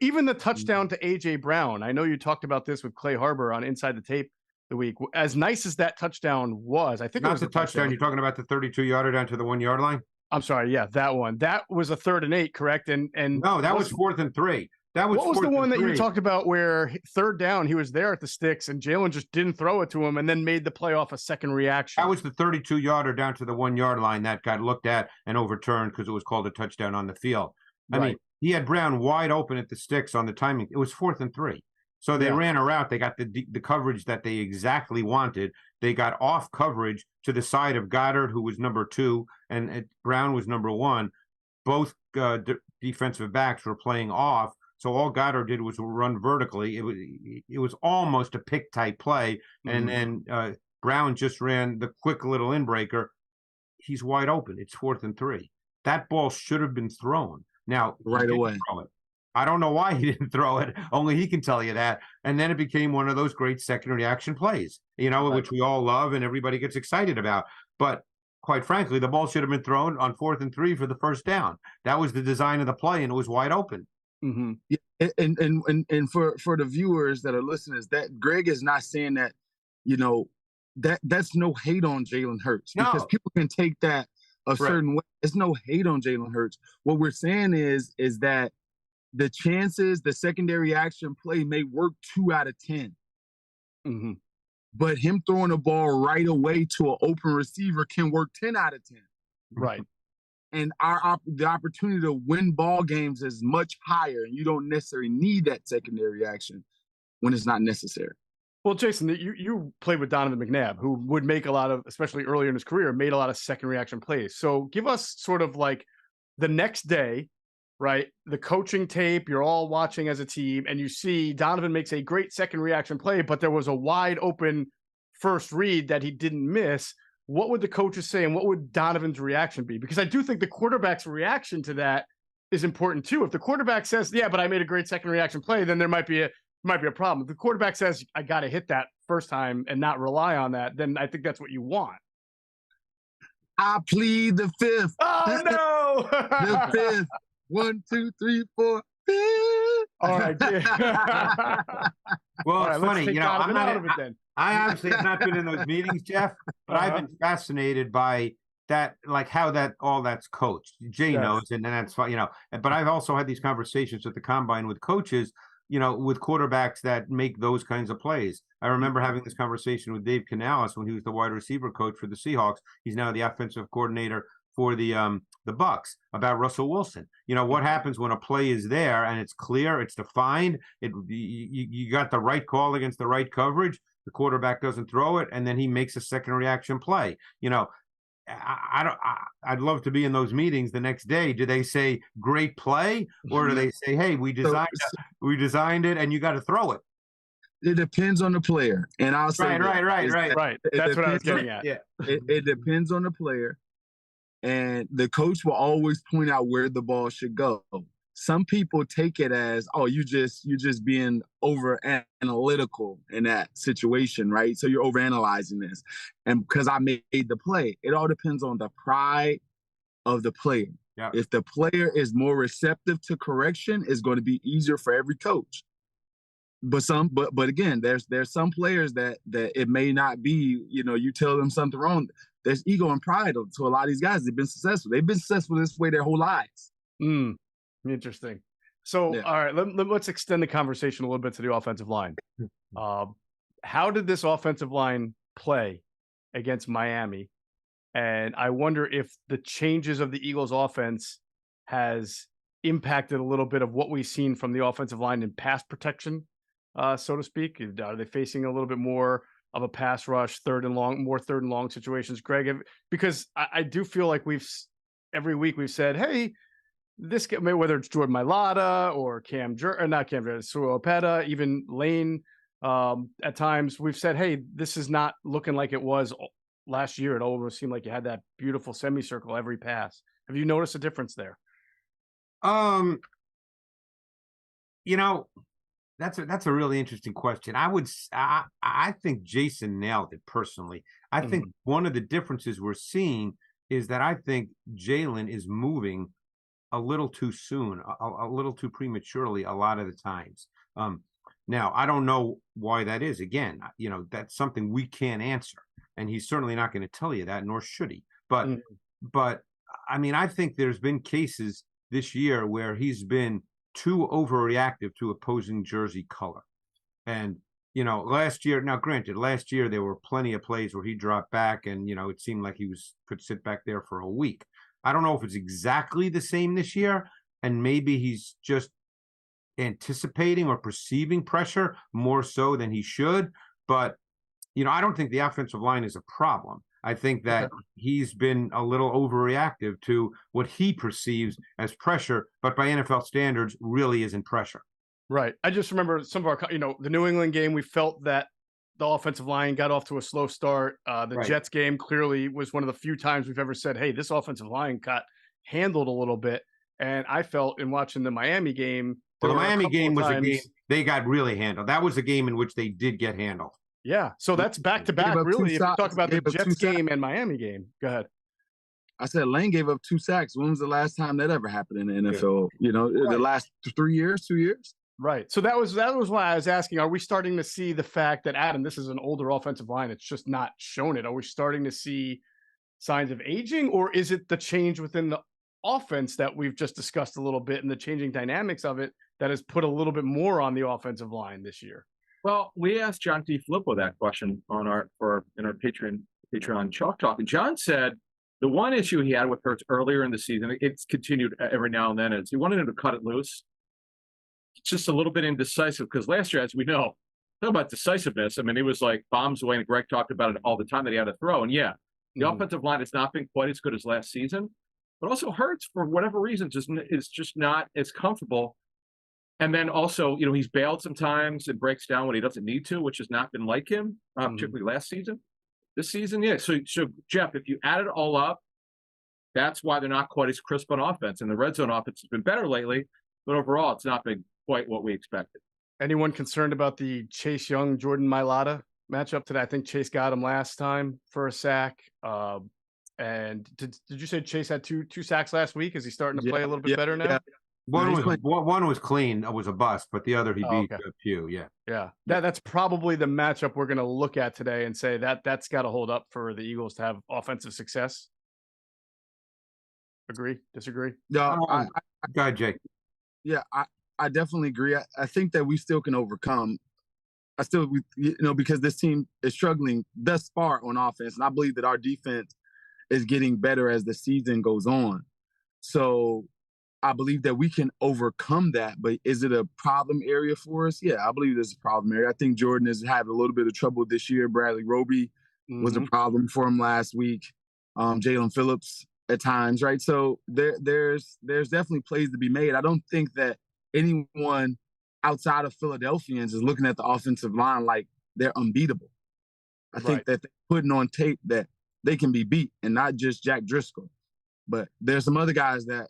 even the touchdown to A.J. Brown, I know you talked about this with Clay Harbor on Inside the Tape the week. As nice as that touchdown was, I think not it was the touchdown. You're talking about the 32-yarder down to the 1-yard line? I'm sorry. Yeah, that one. That was a 3rd and 8, correct? And no, that was 4th and 3. What was the one that you talked about where 3rd down, he was there at the sticks and Jalen just didn't throw it to him and then made the play off a second reaction? That was the 32-yarder down to the 1-yard line that got looked at and overturned because it was called a touchdown on the field. I mean, he had Brown wide open at the sticks on the timing. It was 4th and 3. So they ran a route. They got the coverage that they exactly wanted. They got off coverage to the side of Goedert, who was number 2, and Brown was number 1. Both defensive backs were playing off. So all Goedert did was run vertically. It was almost a pick type play. And then Brown just ran the quick little inbreaker. He's wide open. It's 4th and 3. That ball should have been thrown. Now, right away. I don't know why he didn't throw it. Only he can tell you that. And then it became one of those great second reaction plays, which we all love and everybody gets excited about. But quite frankly, the ball should have been thrown on 4th and 3 for the first down. That was the design of the play, and it was wide open. Mm-hmm. Yeah, and for the viewers that are listening, that Greg is not saying that, that's no hate on Jalen Hurts, because people can take that a certain way. It's no hate on Jalen Hurts. What we're saying is that the chances, the secondary action play may work 2 out of 10. Mm-hmm. But him throwing the ball right away to an open receiver can work 10 out of 10. Right. And the opportunity to win ball games is much higher, and you don't necessarily need that secondary action when it's not necessary. Well, Jason, you played with Donovan McNabb, who would make a lot of, especially earlier in his career, made a lot of second reaction plays. So give us sort of like the next day, right? The coaching tape, you're all watching as a team, and you see Donovan makes a great second reaction play, but there was a wide open first read that he didn't miss. What would the coaches say, and what would Donovan's reaction be? Because I do think the quarterback's reaction to that is important too. If the quarterback says, yeah, but I made a great second reaction play, then there might be a problem. If the quarterback says, I got to hit that first time and not rely on that, then I think that's what you want. I plead the 5th. Oh, no! The 5th. 1, 2, 3, 4. 5th. All right. Well, it's funny. I obviously have not been in those meetings, Jeff, but I've been fascinated by that, like how all that's coached. Jay knows, and that's fine, But I've also had these conversations at the combine with coaches, with quarterbacks that make those kinds of plays. I remember having this conversation with Dave Canales when he was the wide receiver coach for the Seahawks. He's now the offensive coordinator for the Bucs, about Russell Wilson. What happens when a play is there and it's clear, it's defined, you got the right call against the right coverage, the quarterback doesn't throw it, and then he makes a second reaction play. I'd love to be in those meetings the next day. Do they say great play, or do they say, hey, we designed it and you got to throw it? It depends on the player. And I'll say right. That's what I was getting at. Yeah. It depends on the player. And the coach will always point out where the ball should go. Some people take it as, oh, you just being over analytical in that situation, right? So you're overanalyzing this. And because I made the play, it all depends on the pride of the player. Yeah. If the player is more receptive to correction, it's going to be easier for every coach. But again, there's some players that it may not be, you tell them something wrong. There's ego and pride to a lot of these guys. They've been successful. They've been successful this way their whole lives. Interesting. So, all right, let's extend the conversation a little bit to the offensive line. How did this offensive line play against Miami? And I wonder if the changes of the Eagles offense has impacted a little bit of what we've seen from the offensive line in pass protection, so to speak. Are they facing a little bit more of a pass rush, third and long situations, Greg? Because I do feel like every week we've said, hey, this guy, whether it's Jordan Mailata or Suru Opeta, even Lane, at times we've said, hey, this is not looking like it was last year. It almost seemed like you had that beautiful semicircle every pass. Have you noticed a difference there? That's a really interesting question. I think Jason nailed it personally. I think one of the differences we're seeing is that I think Jalen is moving a little too soon, a little too prematurely a lot of the times. Now, I don't know why that is. Again, that's something we can't answer, and he's certainly not going to tell you that, nor should he. But I mean, I think there's been cases this year where he's been too overreactive to opposing jersey color. And, last year, now granted, last year there were plenty of plays where he dropped back and, it seemed like could sit back there for a week. I don't know if it's exactly the same this year, and maybe he's just anticipating or perceiving pressure more so than he should. But, I don't think the offensive line is a problem. I think that he's been a little overreactive to what he perceives as pressure, but by NFL standards really isn't pressure. Right. I just remember some of our, the New England game, we felt that the offensive line got off to a slow start. The Jets game clearly was one of the few times we've ever said, hey, this offensive line got handled a little bit. And I felt in watching the Miami game. Well, the Miami game was a game they got really handled. That was a game in which they did get handled. Yeah. So that's back to back, really. If you talk about the Jets game and Miami game, go ahead. I said Lane gave up 2 sacks. When was the last time that ever happened in the NFL? The last 3 years, 2 years? Right. So that was why I was asking, are we starting to see the fact that, Adam, this is an older offensive line, it's just not shown it? Are we starting to see signs of aging, or is it the change within the offense that we've just discussed a little bit and the changing dynamics of it that has put a little bit more on the offensive line this year? Well, we asked John DeFilippo that question in our Patreon Chalk Talk, and John said the one issue he had with Hurts earlier in the season, it's continued every now and then, is he wanted him to cut it loose. It's just a little bit indecisive because last year, as we know, talk about decisiveness. I mean, it was like bombs away, and Greg talked about it all the time that he had to throw. And the offensive line has not been quite as good as last season, but also Hurts, for whatever reason, is just not as comfortable. And then also, he's bailed sometimes and breaks down when he doesn't need to, which has not been like him, particularly last season. This season, yeah. So Geoff, if you add it all up, that's why they're not quite as crisp on offense. And the red zone offense has been better lately, but overall, it's not been quite what we expected. Anyone concerned about the Chase Young, Jordan Mailata matchup today? I think Chase got him last time for a sack. And did you say Chase had two sacks last week? Is he starting to play a little bit better now? Yeah. One was clean, was a bust, but the other he beat a few. Yeah. That's probably the matchup we're going to look at today and say that's got to hold up for the Eagles to have offensive success. Agree? Disagree? No, go ahead, Jake. Yeah, I definitely agree. I think that we still can overcome. Because this team is struggling thus far on offense, and I believe that our defense is getting better as the season goes on. So I believe that we can overcome that. But is it a problem area for us? Yeah, I believe there's a problem area. I think Jordan has had a little bit of trouble this year. Bradley Roby was a problem for him last week. Jalen Phillips at times, right? So there's definitely plays to be made. I don't think that anyone outside of Philadelphians is looking at the offensive line like they're unbeatable. I think that they're putting on tape that they can be beat, and not just Jack Driscoll. But there's some other guys that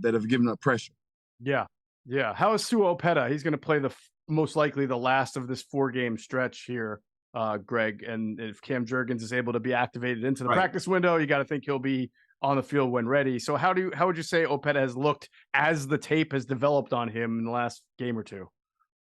have given up pressure. Yeah. How is Sua Opeta? He's going to play most likely the last of this 4-game stretch here, Greg. And if Cam Jurgens is able to be activated into the practice window, you got to think he'll be on the field when ready. So how would you say Opeta has looked as the tape has developed on him in the last game or two?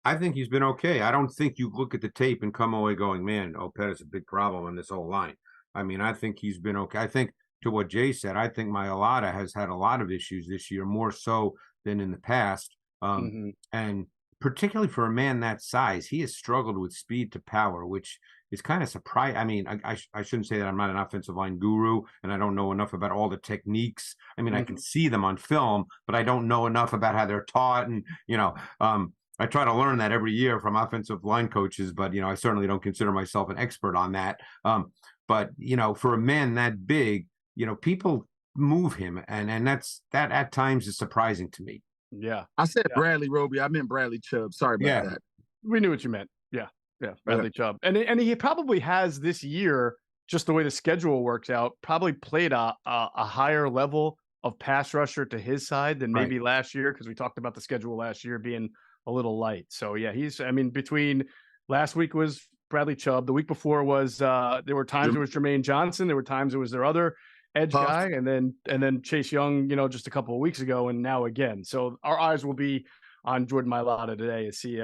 I think he's been okay. I don't think you look at the tape and come away going, man, Opeta's a big problem in this whole line. I mean, I think he's been okay. I think, to what Jay said, I think Mailata has had a lot of issues this year, more so than in the past. And particularly for a man that size, he has struggled with speed to power, which is kind of surprising. I mean, I shouldn't say that I'm not an offensive line guru and I don't know enough about all the techniques. I mean, I can see them on film, but I don't know enough about how they're taught. And, I try to learn that every year from offensive line coaches, but, I certainly don't consider myself an expert on that. But, for a man that big, people move him, and that at times is surprising to me. Yeah. I said Bradley Roby. I meant Bradley Chubb. Sorry about that. We knew what you meant. Yeah. Bradley Chubb. And he probably has this year, just the way the schedule works out, probably played a higher level of pass rusher to his side than maybe last year, because we talked about the schedule last year being a little light. So, yeah, between last week was Bradley Chubb. The week before was there were times it was Jermaine Johnson. There were times it was their other edge guy, and then Chase Young, just a couple of weeks ago, and now again. So our eyes will be on Jordan Mailata today to see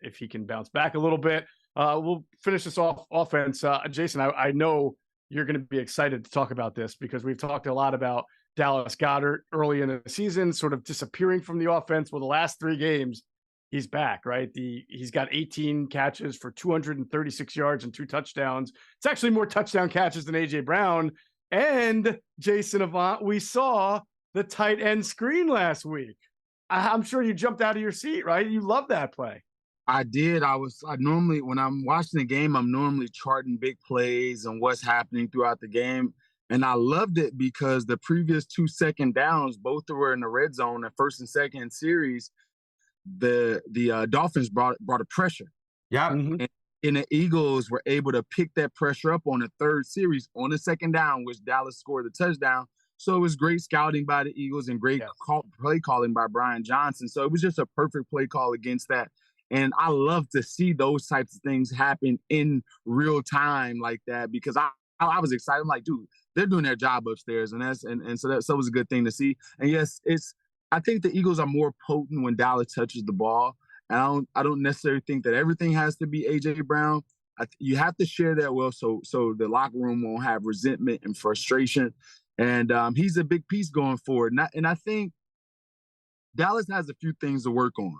if he can bounce back a little bit. We'll finish this off offense. Jason, I know you're going to be excited to talk about this because we've talked a lot about Dallas Goedert early in the season, sort of disappearing from the offense. Well, the last 3 games, he's back, right? He's got 18 catches for 236 yards and 2 touchdowns. It's actually more touchdown catches than A.J. Brown. And Jason Avant, we saw the tight end screen last week. I'm sure you jumped out of your seat, right? You love that play. I did. I normally, when I'm watching the game, I'm normally charting big plays and what's happening throughout the game. And I loved it because the previous 2 second downs, both were in the red zone, the first and second series, the Dolphins brought a pressure. Yeah. And the Eagles were able to pick that pressure up on the third series on the second down, which Dallas scored the touchdown. So it was great scouting by the Eagles and great play calling by Brian Johnson. So it was just a perfect play call against that. And I love to see those types of things happen in real time like that, because I was excited. I'm like, dude, they're doing their job upstairs. And so that was a good thing to see. And yes, I think the Eagles are more potent when Dallas touches the ball. And I don't necessarily think that everything has to be A.J. Brown. You have to share that well so the locker room won't have resentment and frustration. And he's a big piece going forward. And I think Dallas has a few things to work on.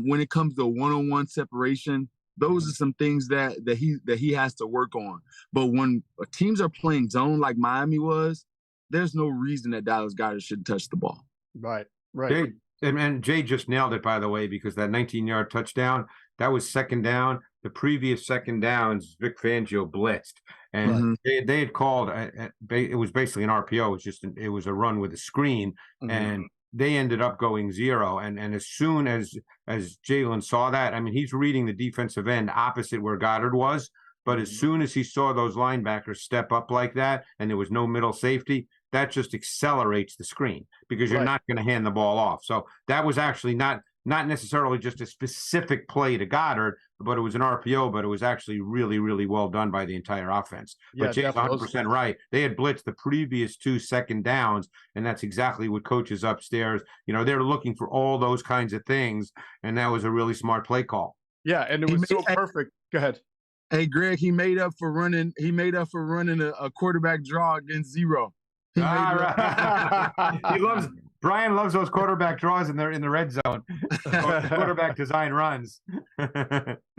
When it comes to one-on-one separation, those are some things that he has to work on. But when teams are playing zone like Miami was, there's no reason that Dallas Goedert shouldn't touch the ball. Right. And Jay just nailed it, by the way, because that 19-yard touchdown, that was second down. The previous second downs, Vic Fangio blitzed. And they had called, it was basically an RPO. It was a run with a screen. And they ended up going 0. And as soon as Jalen saw that, I mean, he's reading the defensive end opposite where Goedert was. But as soon as he saw those linebackers step up like that and there was no middle safety, that just accelerates the screen because you're not going to hand the ball off. So that was actually not necessarily just a specific play to Goedert, but it was an RPO, but it was actually really, really well done by the entire offense. But Jay's 100% right. They had blitzed the previous 2 second downs, and that's exactly what coaches upstairs, they're looking for all those kinds of things, and that was a really smart play call. Yeah, and it was so perfect. Go ahead. Hey, Greg, he made up for running a quarterback draw against 0. Brian loves those quarterback draws in the red zone. Quarterback design runs.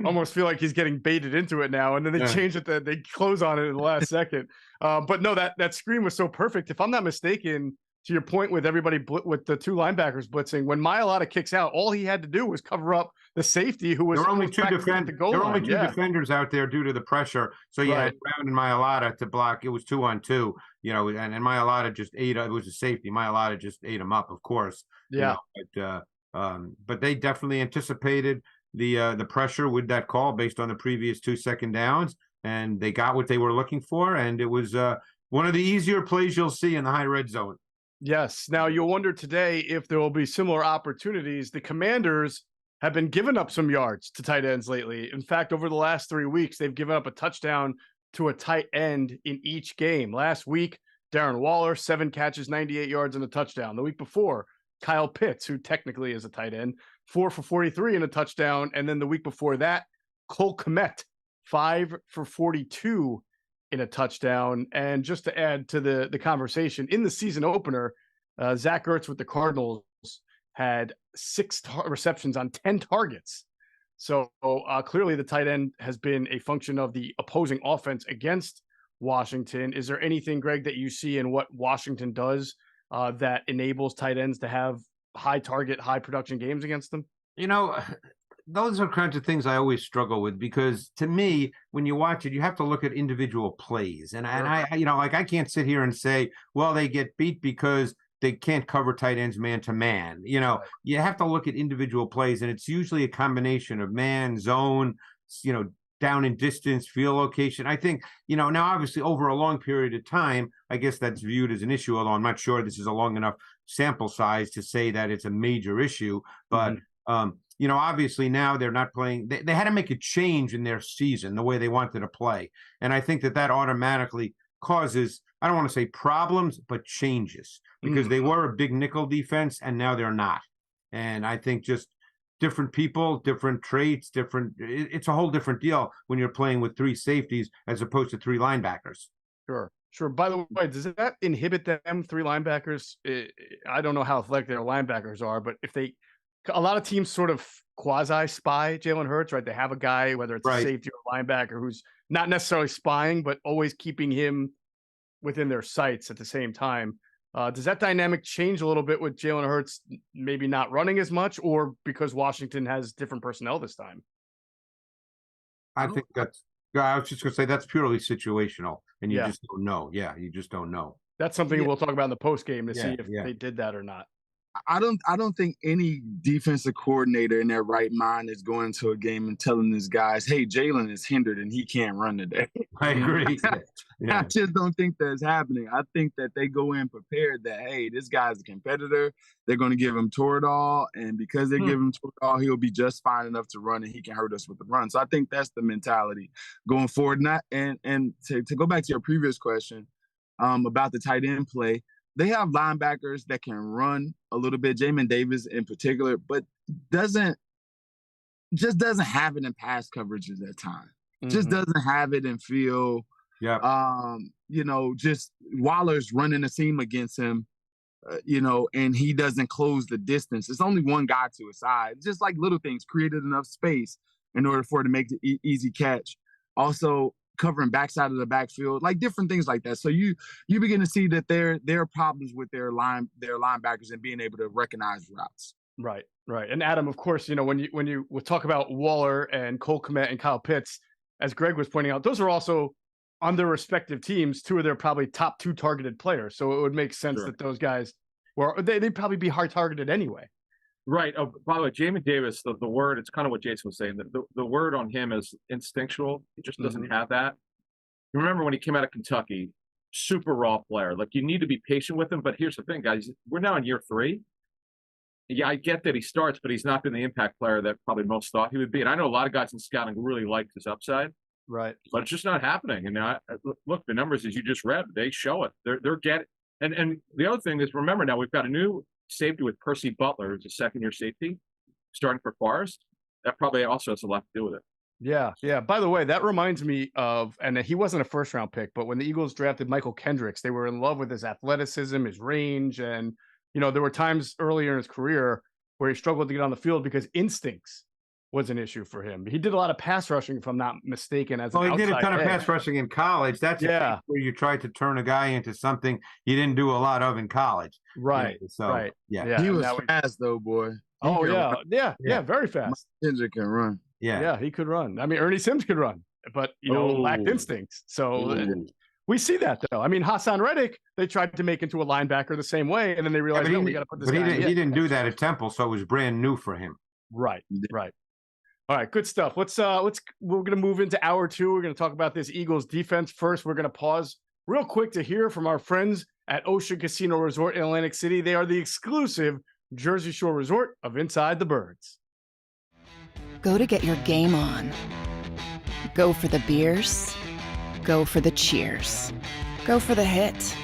Almost feel like he's getting baited into it now, and then they change it. They close on it in the last second. But no, that screen was so perfect. If I'm not mistaken, to your point with everybody with the 2 linebackers blitzing, when Mailata kicks out, all he had to do was cover up the safety who was. There were only 2 defenders out there due to the pressure. So you had Brown and Mailata to block. It was 2-on-2, and Mailata just ate. It was a safety. Mailata just ate him up, of course. Yeah. But they definitely anticipated the pressure with that call based on the previous 2 second downs, and they got what they were looking for. And it was one of the easier plays you'll see in the high red zone. Yes. Now you'll wonder today if there will be similar opportunities. The Commanders have been giving up some yards to tight ends lately. In fact, over the last 3 weeks, they've given up a touchdown to a tight end in each game. Last week, Darren Waller, 7 catches, 98 yards and a touchdown. The week before, Kyle Pitts, who technically is a tight end, 4 for 43 and a touchdown. And then the week before that, Cole Kmet, 5 for 42 in a touchdown. And just to add to the conversation, in the season opener, Zach Ertz with the Cardinals had 6 receptions on 10 targets. So clearly the tight end has been a function of the opposing offense against Washington. Is there anything, Greg, that you see in what Washington does that enables tight ends to have high target, high production games against them? Those are kinds of things I always struggle with, because to me, when you watch it, you have to look at individual plays. And I can't sit here and say, well, they get beat because they can't cover tight ends man to man. You have to look at individual plays, and it's usually a combination of man, zone, down in distance, field location. I think, now obviously over a long period of time, I guess that's viewed as an issue, although I'm not sure this is a long enough sample size to say that it's a major issue. But obviously now they're not playing. They had to make a change in their season, the way they wanted to play. And I think that automatically causes, I don't want to say problems, but changes, because they were a big nickel defense and now they're not. And I think just different people, different traits, it's a whole different deal when you're playing with 3 safeties as opposed to 3 linebackers. Sure. By the way, does that inhibit them, 3 linebackers? I don't know how athletic their linebackers are, but a lot of teams sort of quasi-spy Jalen Hurts, right? They have a guy, whether it's a safety or a linebacker, who's not necessarily spying, but always keeping him within their sights at the same time. Does that dynamic change a little bit with Jalen Hurts maybe not running as much, or because Washington has different personnel this time? I think I was just going to say that's purely situational, and you Yeah. just don't know. Yeah, you just don't know. That's something we'll talk about in the post game to see if Yeah. they did that or not. I don't think any defensive coordinator in their right mind is going to a game and telling his guys, "Hey, Jalen is hindered and he can't run today." I agree. I just don't think that's happening. I think that they go in prepared that, hey, this guy's a competitor. They're going to give him Toradol, and because they give him Toradol, he'll be just fine enough to run, and he can hurt us with the run. So I think that's the mentality going forward. And to go back to your previous question about the tight end play, they have linebackers that can run a little bit, Jamin Davis in particular, but doesn't have it in pass coverages at times. Just doesn't have it and feel, just Waller's running a seam against him, and he doesn't close the distance. It's only one guy to his side. Just like little things, created enough space in order for it to make the easy catch. Also, covering backside of the backfield, like different things like that. So you begin to see that there are problems with their linebackers and being able to recognize routes. Right. And Adam, of course, when you talk about Waller and Cole Kmet and Kyle Pitts, as Greg was pointing out, those are also on their respective teams, two of their probably top 2 targeted players. So it would make sense that those guys they'd probably be hard targeted anyway. Right. Oh, by the way, Jamin Davis, the word, it's kind of what Jason was saying. The word on him is instinctual. He just doesn't have that. You remember when he came out of Kentucky, super raw player. Like, you need to be patient with him. But here's the thing, guys. We're now in year 3. Yeah, I get that he starts, but he's not been the impact player that probably most thought he would be. And I know a lot of guys in scouting really liked his upside. Right. But it's just not happening. And now, look, the numbers, as you just read, they show it. They're getting. And the other thing is, remember now, we've got a new safety with Percy Butler, who's a second-year safety, starting for Forest. That probably also has a lot to do with it. Yeah. By the way, that reminds me of, and he wasn't a first-round pick, but when the Eagles drafted Michael Kendricks, they were in love with his athleticism, his range, and there were times earlier in his career where he struggled to get on the field because instincts was an issue for him. He did a lot of pass rushing, if I'm not mistaken. He did a ton of pass rushing in college. That's where you tried to turn a guy into something you didn't do a lot of in college. Right. So yeah. He was fast though, boy. Yeah, very fast. Kendrick can run. Yeah, he could run. I mean, Ernie Sims could run, but lacked instincts. So we see that though. I mean, Hassan Reddick, they tried to make into a linebacker the same way, and then they realized we got to put this guy in. He didn't do that at Temple, so it was brand new for him. Right. All right, good stuff. We're going to move into hour 2. We're going to talk about this Eagles defense. First, we're going to pause real quick to hear from our friends at Ocean Casino Resort in Atlantic City. They are the exclusive Jersey Shore resort of Inside the Birds. Go to get your game on. Go for the beers. Go for the cheers. Go for the hit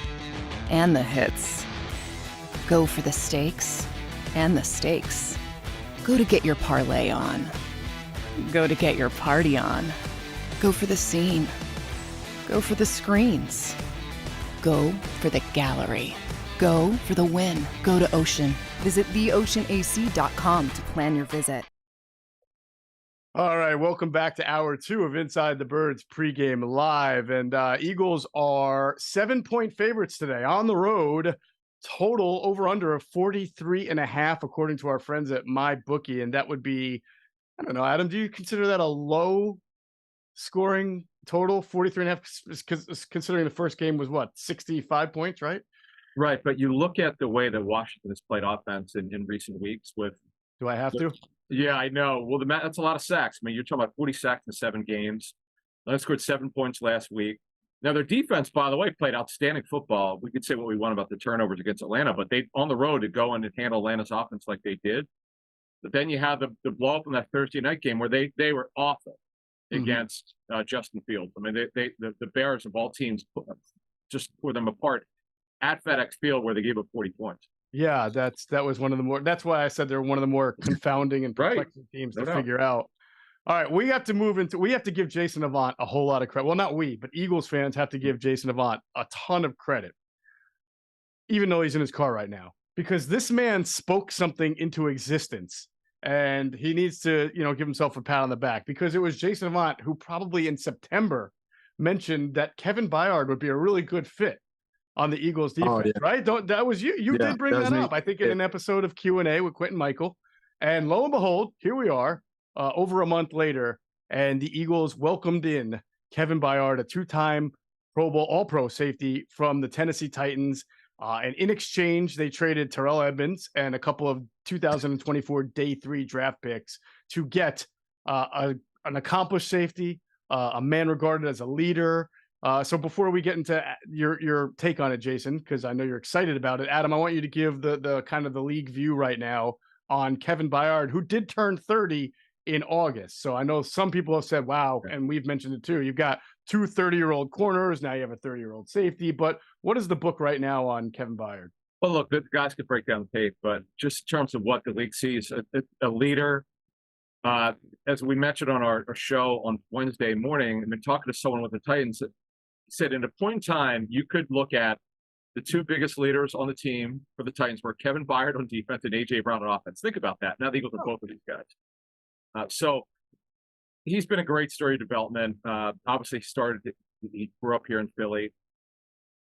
and the hits. Go for the stakes and the stakes. Go to get your parlay on. Go to get your party on. Go for the scene. Go for the screens. Go for the gallery. Go for the win. Go to Ocean. Visit theoceanac.com to plan your visit. All right, welcome back to hour 2 of Inside the Birds pregame live. And Eagles are 7-point favorites today on the road. Total over under of 43.5, according to our friends at MyBookie. And that would be, I don't know, Adam, do you consider that a low scoring total? 43.5, considering the first game was 65 points, right? Right. But you look at the way that Washington has played offense in recent weeks with. Do I have to? Yeah, I know. Well, that's a lot of sacks. I mean, you're talking about 40 sacks in 7 games. They scored 7 points last week. Now, their defense, by the way, played outstanding football. We could say what we want about the turnovers against Atlanta, but they on the road to go in and handle Atlanta's offense like they did. But then you have the blow up in that Thursday night game where they were awful against Justin Fields. I mean, the Bears of all teams just tore them apart at FedEx Field where they gave up 40 points. Yeah, that was one of the more. That's why I said they're one of the more confounding and perplexing teams to figure out. All right, we have to give Jason Avant a whole lot of credit. Well, not we, but Eagles fans have to give Jason Avant a ton of credit, even though he's in his car right now, because this man spoke something into existence, and he needs to, give himself a pat on the back, because it was Jason Avant who probably in September mentioned that Kevin Byard would be a really good fit on the Eagles defense, right? That was you. You did bring that up, I think, in an episode of Q&A with Quentin Michael. And lo and behold, here we are, over a month later, and the Eagles welcomed in Kevin Byard, a two-time Pro Bowl All-Pro safety from the Tennessee Titans. And in exchange, they traded Terrell Edmonds and a couple of 2024 day 3 draft picks to get an accomplished safety, a man regarded as a leader. So before we get into your take on it, Jason, because I know you're excited about it, Adam, I want you to give the kind of the league view right now on Kevin Byard, who did turn 30 in August. So I know some people have said, wow, and we've mentioned it too. You've got 2 30-year-old corners. Now you have a 30-year-old safety. But what is the book right now on Kevin Byard? Well, look, the guys could break down the tape, but just in terms of what the league sees, a leader, as we mentioned on our show on Wednesday morning, I've been talking to someone with the Titans that said at a point in time, you could look at the 2 biggest leaders on the team for the Titans were Kevin Byard on defense and A.J. Brown on offense. Think about that. Now the Eagles are both of these guys. So he's been a great story of development. Obviously, he grew up here in Philly.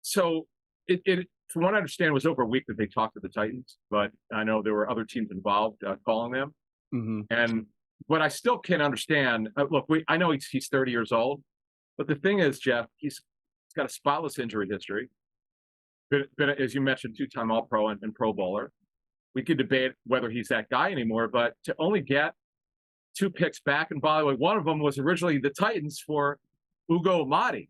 So it from what I understand, it was over a week that they talked to the Titans, but I know there were other teams involved calling them. Mm-hmm. And what I still can't understand, look, I know he's 30 years old, but the thing is, Geoff, he's got a spotless injury history. Been, as you mentioned, 2-time All-Pro and Pro Bowler. We could debate whether he's that guy anymore, but to only get 2 picks back, and by the way, one of them was originally the Titans for Ugo Amadi.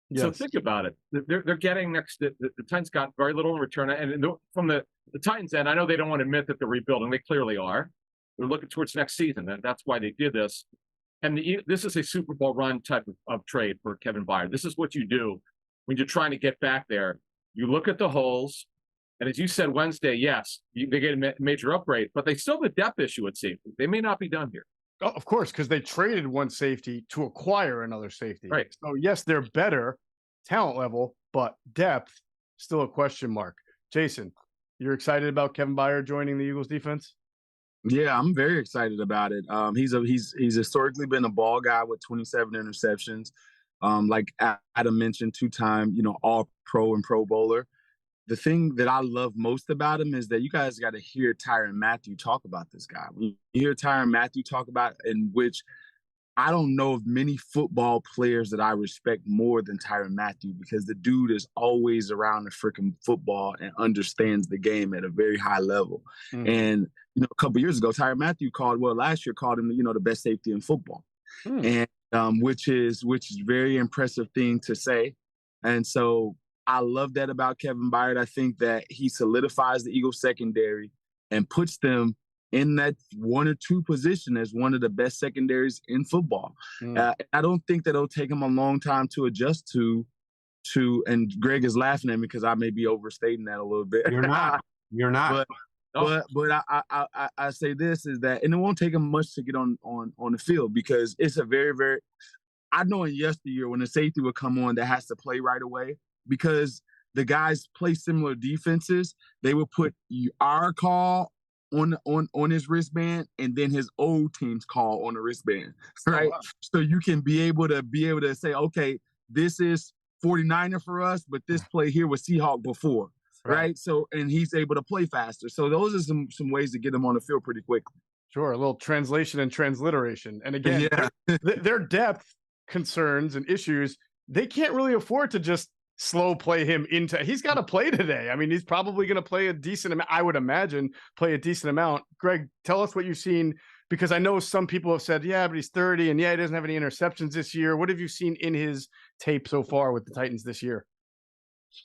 Yes. So think about it. They're getting next. The Titans got very little in return, and from the Titans end, I know they don't want to admit that they're rebuilding. They clearly are. They're looking towards next season, and that's why they did this. And this is a Super Bowl run type of trade for Kevin Byard. This is what you do when you're trying to get back there. You look at the holes, and as you said Wednesday, yes, they get a major upgrade, but they still have a depth issue at safety. They may not be done here. Oh, of course, because they traded one safety to acquire another safety. Right. So, yes, they're better talent level, but depth, still a question mark. Jason, you're excited about Kevin Byard joining the Eagles defense? Yeah, I'm very excited about it. He's historically been a ball guy with 27 interceptions. Like Adam mentioned, 2-time, All-Pro and Pro Bowler. The thing that I love most about him is that you guys got to hear Tyrann Mathieu talk about this guy. When you hear Tyrann Mathieu talk about, in which I don't know of many football players that I respect more than Tyrann Mathieu, because the dude is always around the freaking football and understands the game at a very high level. Mm-hmm. And, a couple years ago, Tyrann Mathieu last year called him, the best safety in football. And which is very impressive thing to say. And so I love that about Kevin Byard. I think that he solidifies the Eagles secondary and puts them in that 1 or 2 position as one of the best secondaries in football. I don't think that it'll take him a long time to adjust to, and Greg is laughing at me because I may be overstating that a little bit. You're not. But I say this is that, and it won't take him much to get on the field, because it's a very, very, I know in yesteryear when the safety would come on that has to play right away, because the guys play similar defenses, they would put our call on his wristband and then his old team's call on the wristband, right? So you can be able to say, okay, this is 49er for us, but this play here was Seahawk before. Right. So, and he's able to play faster. So those are some ways to get him on the field pretty quickly. Sure. A little translation and transliteration. And again, their depth concerns and issues, they can't really afford to just slow play him into. He's got to play today. I mean, he's probably going to play a decent amount. I would imagine play a decent amount. Greg, tell us what you've seen, because I know some people have said, yeah, but he's 30 and he doesn't have any interceptions this year. What have you seen in his tape so far with the Titans this year?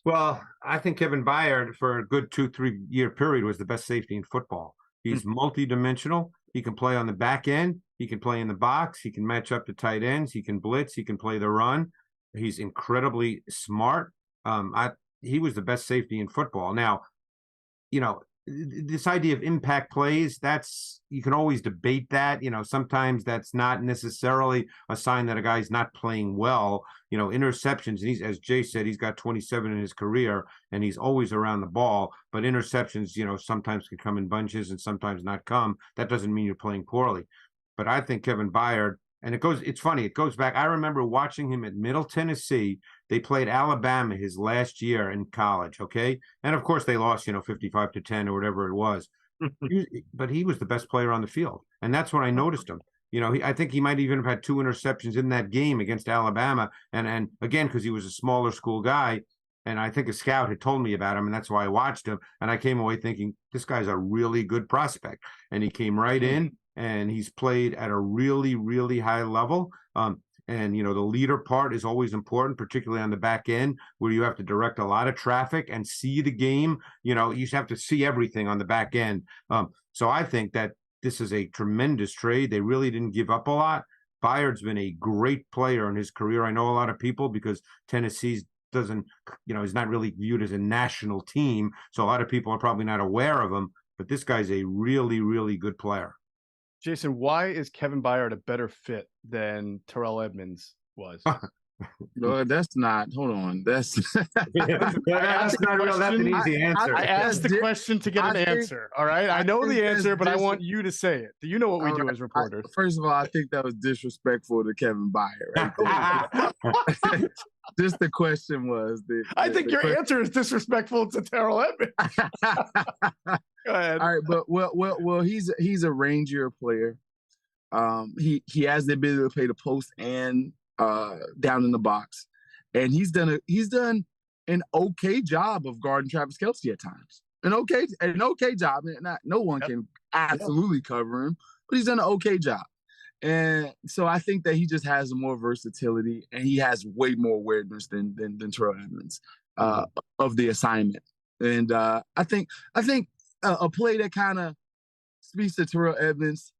Well, I think Kevin Byard, for a good 2-3 year period, was the best safety in football. He's multidimensional. He can play on the back end. He can play in the box. He can match up to tight ends. He can blitz. He can play the run. He's incredibly smart. He was the best safety in football. Now, this idea of impact plays, you can always debate that. Sometimes that's not necessarily a sign that a guy's not playing well. Interceptions, and as Jay said, he's got 27 in his career and he's always around the ball, but interceptions, sometimes can come in bunches and sometimes not come. That doesn't mean you're playing poorly. But I think Kevin Byard and it's funny. It goes back. I remember watching him at Middle Tennessee. They played Alabama his last year in college. Okay. And of course they lost, 55-10 or whatever it was. But he was the best player on the field. And that's when I noticed him. I think he might even have had 2 interceptions in that game against Alabama. And again, because he was a smaller school guy. And I think a scout had told me about him, and that's why I watched him. And I came away thinking, this guy's a really good prospect. And he came right in, and he's played at a really, really high level. And, the leader part is always important, particularly on the back end, where you have to direct a lot of traffic and see the game. You have to see everything on the back end. So I think that this is a tremendous trade. They really didn't give up a lot. Byard's been a great player in his career. I know a lot of people because Tennessee's is not really viewed as a national team. So a lot of people are probably not aware of him, but this guy's a really, really good player. Jason, why is Kevin Byard a better fit than Terrell Edmunds was? No, that's not. Hold on. That's that's not real. That's an easy answer. I asked the question to get an answer. All right. I know the answer, but I want you to say it. Do you know what we do as reporters? First of all, I think that was disrespectful to Kevin Byard right there. Just the question was. I think your answer is disrespectful to Terrell Edmunds. Go ahead. All right, but well, he's a rangier player. He has the ability to play the post and down in the box, and he's done an okay job of guarding Travis Kelce at times. An okay job. No one can absolutely cover him, but he's done an okay job. And so I think that he just has more versatility, and he has way more awareness than Terrell Edmunds of the assignment. And I think a play that kind of speaks to Terrell Edmunds,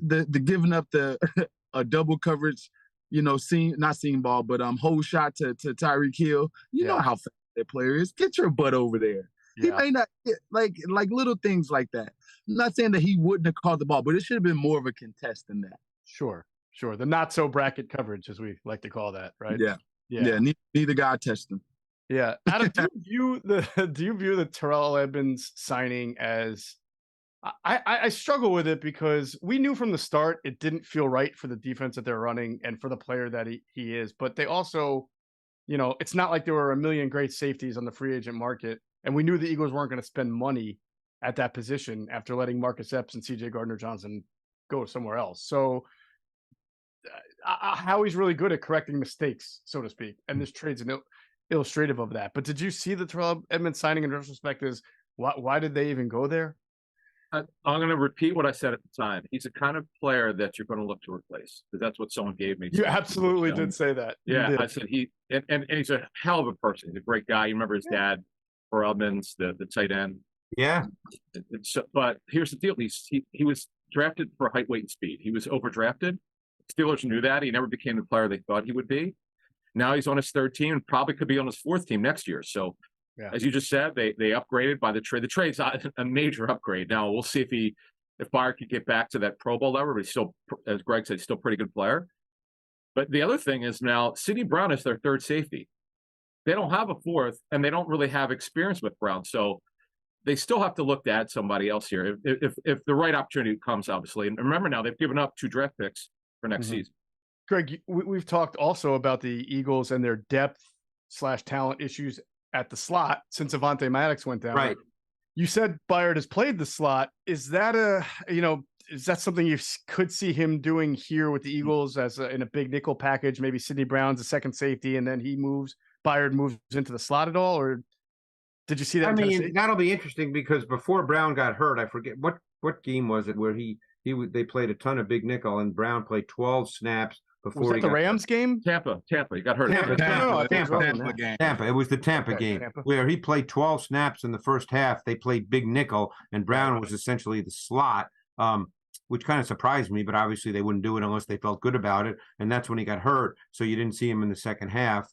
the giving up a double coverage, not seeing ball, but hold shot to Tyreek Hill. You know how fast that player is. Get your butt over there. Yeah. He may not like little things like that. I'm not saying that he wouldn't have caught the ball, but it should have been more of a contest than that. Sure. The not so bracket coverage, as we like to call that, right? Yeah. Neither guy touched him. Yeah. Adam, do you view the Terrell Edmunds signing as? I struggle with it because we knew from the start it didn't feel right for the defense that they're running and for the player that he is. But they also, it's not like there were a million great safeties on the free agent market, and we knew the Eagles weren't going to spend money at that position after letting Marcus Epps and C.J. Gardner-Johnson go somewhere else. So Howie's really good at correcting mistakes, so to speak, and this trade's an illustrative of that. But did you see the Terrell Edmunds signing in retrospect as why did they even go there? I'm going to repeat what I said at the time. He's the kind of player that you're going to look to replace, because that's what someone gave me. You absolutely did say that. Yeah, I said and he's a hell of a person. He's a great guy. You remember his dad, for Edmunds, the tight end. Yeah. But here's the deal. He was drafted for height, weight, and speed. He was overdrafted. Steelers knew that. He never became the player they thought he would be. Now he's on his 3rd team and probably could be on his 4th team next year. So, as you just said, they upgraded by the trade. The trade's a major upgrade. Now we'll see if Byard could get back to that Pro Bowl level. But he's still, as Greg said, still a pretty good player. But the other thing is now Sidney Brown is their 3rd safety. They don't have a 4th, and they don't really have experience with Brown. So they still have to look to add somebody else here if the right opportunity comes, obviously. And remember now, they've given up 2 draft picks for next season. Greg, we've talked also about the Eagles and their depth/talent issues at the slot since Avonte Maddox went down. Right. You said Byard has played the slot. Is that is that something you could see him doing here with the Eagles in a big nickel package? Maybe Sidney Brown's a 2nd safety, and then Byard moves into the slot at all, or did you see that? I mean, that'll be interesting because before Brown got hurt, I forget what game was it where they played a ton of big nickel and Brown played 12 snaps before was that the Rams game? Tampa. He got hurt. Tampa game. Tampa. It was the Tampa game where he played 12 snaps in the first half. They played big nickel and Brown was essentially the slot, which kind of surprised me, but obviously they wouldn't do it unless they felt good about it. And that's when he got hurt. So you didn't see him in the second half.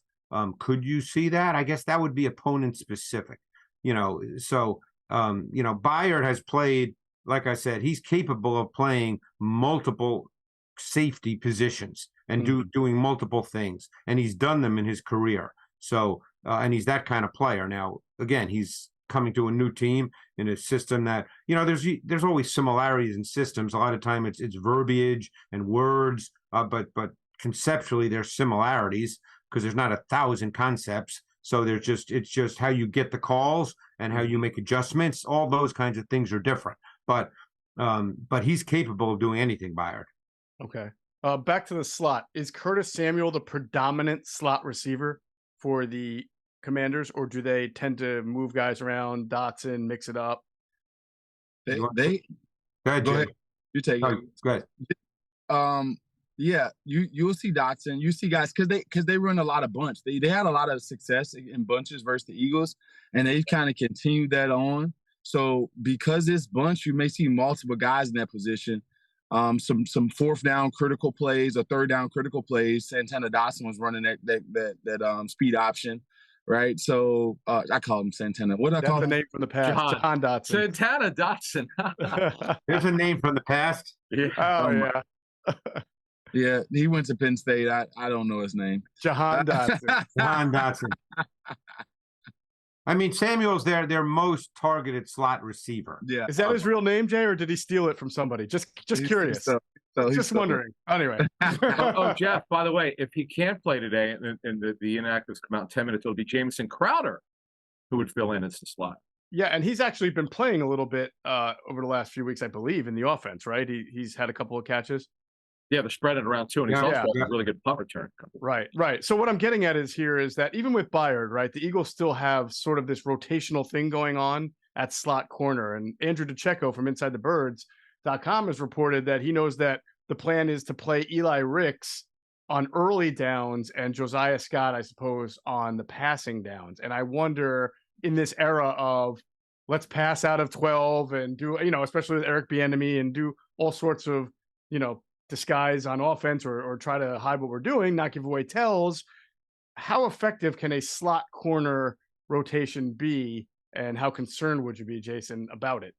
Could you see that? I guess that would be opponent specific, so Byard has played, like I said, he's capable of playing multiple safety positions and doing multiple things. And he's done them in his career. So, and he's that kind of player. Now, again, he's coming to a new team in a system that, there's always similarities in systems. A lot of time it's verbiage and words, but conceptually there's similarities because there's not 1,000 concepts. So it's just how you get the calls and how you make adjustments. All those kinds of things are different. But he's capable of doing anything, Byard. Okay. Back to the slot. Is Curtis Samuel the predominant slot receiver for the Commanders, or do they tend to move guys around, Dotson, mix it up? They Go ahead, go Jay. ahead. You take it. Go ahead. Yeah, you'll see Dotson. You see guys because they run a lot of bunch. They had a lot of success in bunches versus the Eagles, and they've kind of continued that on. So because it's bunch, you may see multiple guys in that position. Some fourth down critical plays or third down critical plays. Santana Dotson was running that speed option, right? So I call him Santana. What I call the him? name from the past? John Dotson. Santana Dotson. There's a name from the past. Yeah. Oh yeah. Yeah, he went to Penn State. I don't know his name. Jahan Dotson. Jahan Dotson. I mean, Samuel's their most targeted slot receiver. Yeah. Is that his real name, Jay, or did he steal it from somebody? Just curious. Just wondering. Anyway. Jeff, by the way, if he can't play today and the inactives come out in 10 minutes, it'll be Jamison Crowder who would fill in as the slot. Yeah, and he's actually been playing a little bit over the last few weeks, I believe, in the offense, right? He's had a couple of catches. Yeah, they're spreading around too, and he's also a really good punt return. Right. So what I'm getting at is that even with Byard, right, the Eagles still have sort of this rotational thing going on at slot corner. And Andrew DeCecco from insidethebirds.com has reported that he knows that the plan is to play Eli Ricks on early downs and Josiah Scott, I suppose, on the passing downs. And I wonder, in this era of let's pass out of 12 and do, especially with Eric Bieniemy, and do all sorts of, disguise on offense or try to hide what we're doing, not give away tells. How effective can a slot corner rotation be, and how concerned would you be, Jason, about it?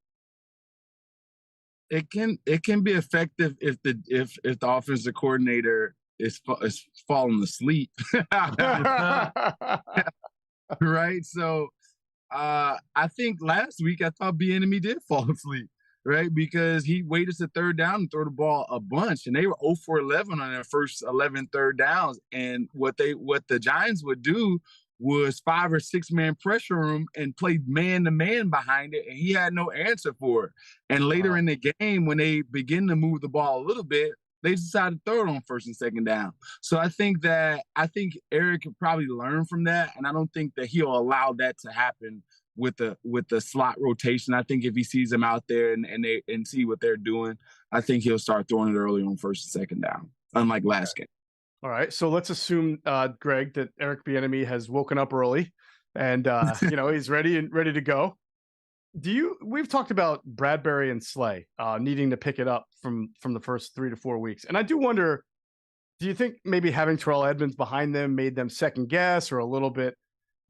It can be effective if the offensive coordinator is falling asleep. Right? So I think last week I thought Bieniemy did fall asleep. Right, because he waited to third down and throw the ball a bunch, and they were 0 for 11 on their first 11 third downs. And what the Giants would do was 5 or 6 man pressure room and play man to man behind it, and he had no answer for it. And later in the game, when they begin to move the ball a little bit, they decided to throw it on first and second down. So I think Eric could probably learn from that, and I don't think that he'll allow that to happen with the slot rotation. I think if he sees them out there and see what they're doing, I think he'll start throwing it early on first and second down, unlike last game. All right, so let's assume, Greg, that Eric Bieniemy has woken up early, and he's ready to go. We've talked about Bradbury and Slay needing to pick it up from the first 3 to 4 weeks, and I do wonder, do you think maybe having Terrell Edmunds behind them made them second guess or a little bit,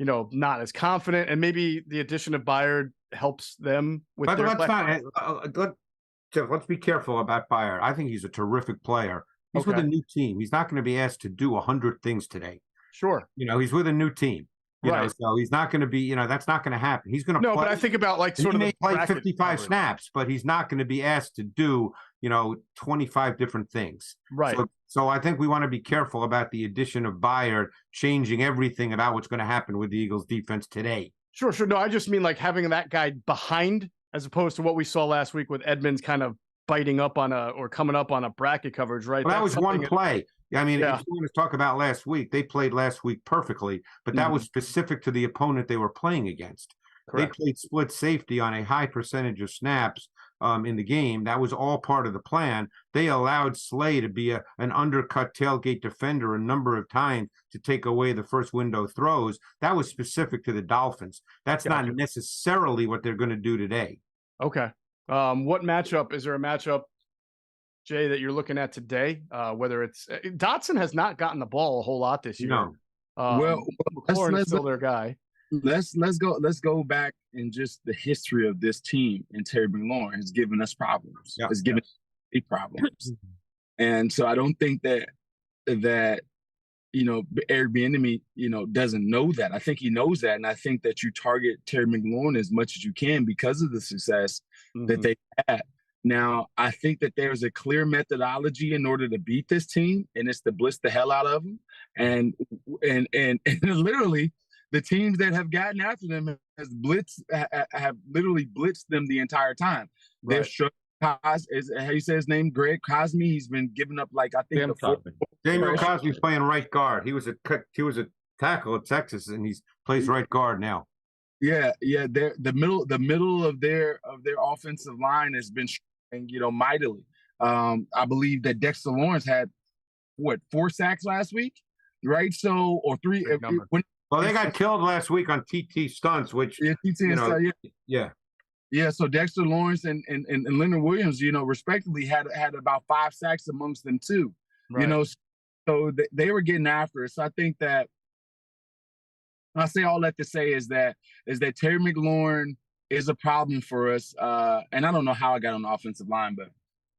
not as confident, and maybe the addition of Byard helps them with but their let's be careful about Byard. I think he's a terrific player. He's with a new team. He's not going to be asked to do 100 things today. Sure. He's with a new team. So he's not going to be, that's not going to happen. He's going to play. No, but I think about he may play 55 snaps, but he's not going to be asked to do, 25 different things. Right. So I think we want to be careful about the addition of Byard changing everything about what's going to happen with the Eagles defense today. Sure. No, I just mean like having that guy behind, as opposed to what we saw last week with Edmonds kind of biting up on coming up on a bracket coverage, right? Well, that was one play. I mean, if you want to talk about last week, they played last week perfectly, but that was specific to the opponent they were playing against. Correct. They played split safety on a high percentage of snaps in the game. That was all part of the plan. They allowed Slay to be an undercut tailgate defender a number of times to take away the first window throws. That was specific to the Dolphins. That's not necessarily what they're going to do today. Okay. What matchup? Is there a matchup, Jay, that you're looking at today? Whether it's Dotson has not gotten the ball a whole lot this year. No. McLaurin is still their guy. Let's go back in just the history of this team, and Terry McLaurin has given us problems. Yeah. Has given us problems, and so I don't think that Eric Bieniemy, doesn't know that. I think he knows that, and I think that you target Terry McLaurin as much as you can because of the success that they had. Now, I think that there's a clear methodology in order to beat this team, and it's to blitz the hell out of them. And literally, the teams that have gotten after them have literally blitzed them the entire time. Right. They're struggling. How you say his name? Greg Cosme. He's been giving up Damian Cosme's playing right guard. He was a tackle at Texas, and he plays right guard now. Yeah. The middle of their offensive line has been struggling, mightily. I believe that Dexter Lawrence had 4 sacks last week, right? So or 3. Well, they got killed last week on TT stunts, which Yeah, so Dexter Lawrence and Leonard Williams, respectively, had about 5 sacks amongst them too. Right. So they were getting after it. So I think that I say all that to say is that Terry McLaurin is a problem for us. And I don't know how I got on the offensive line, but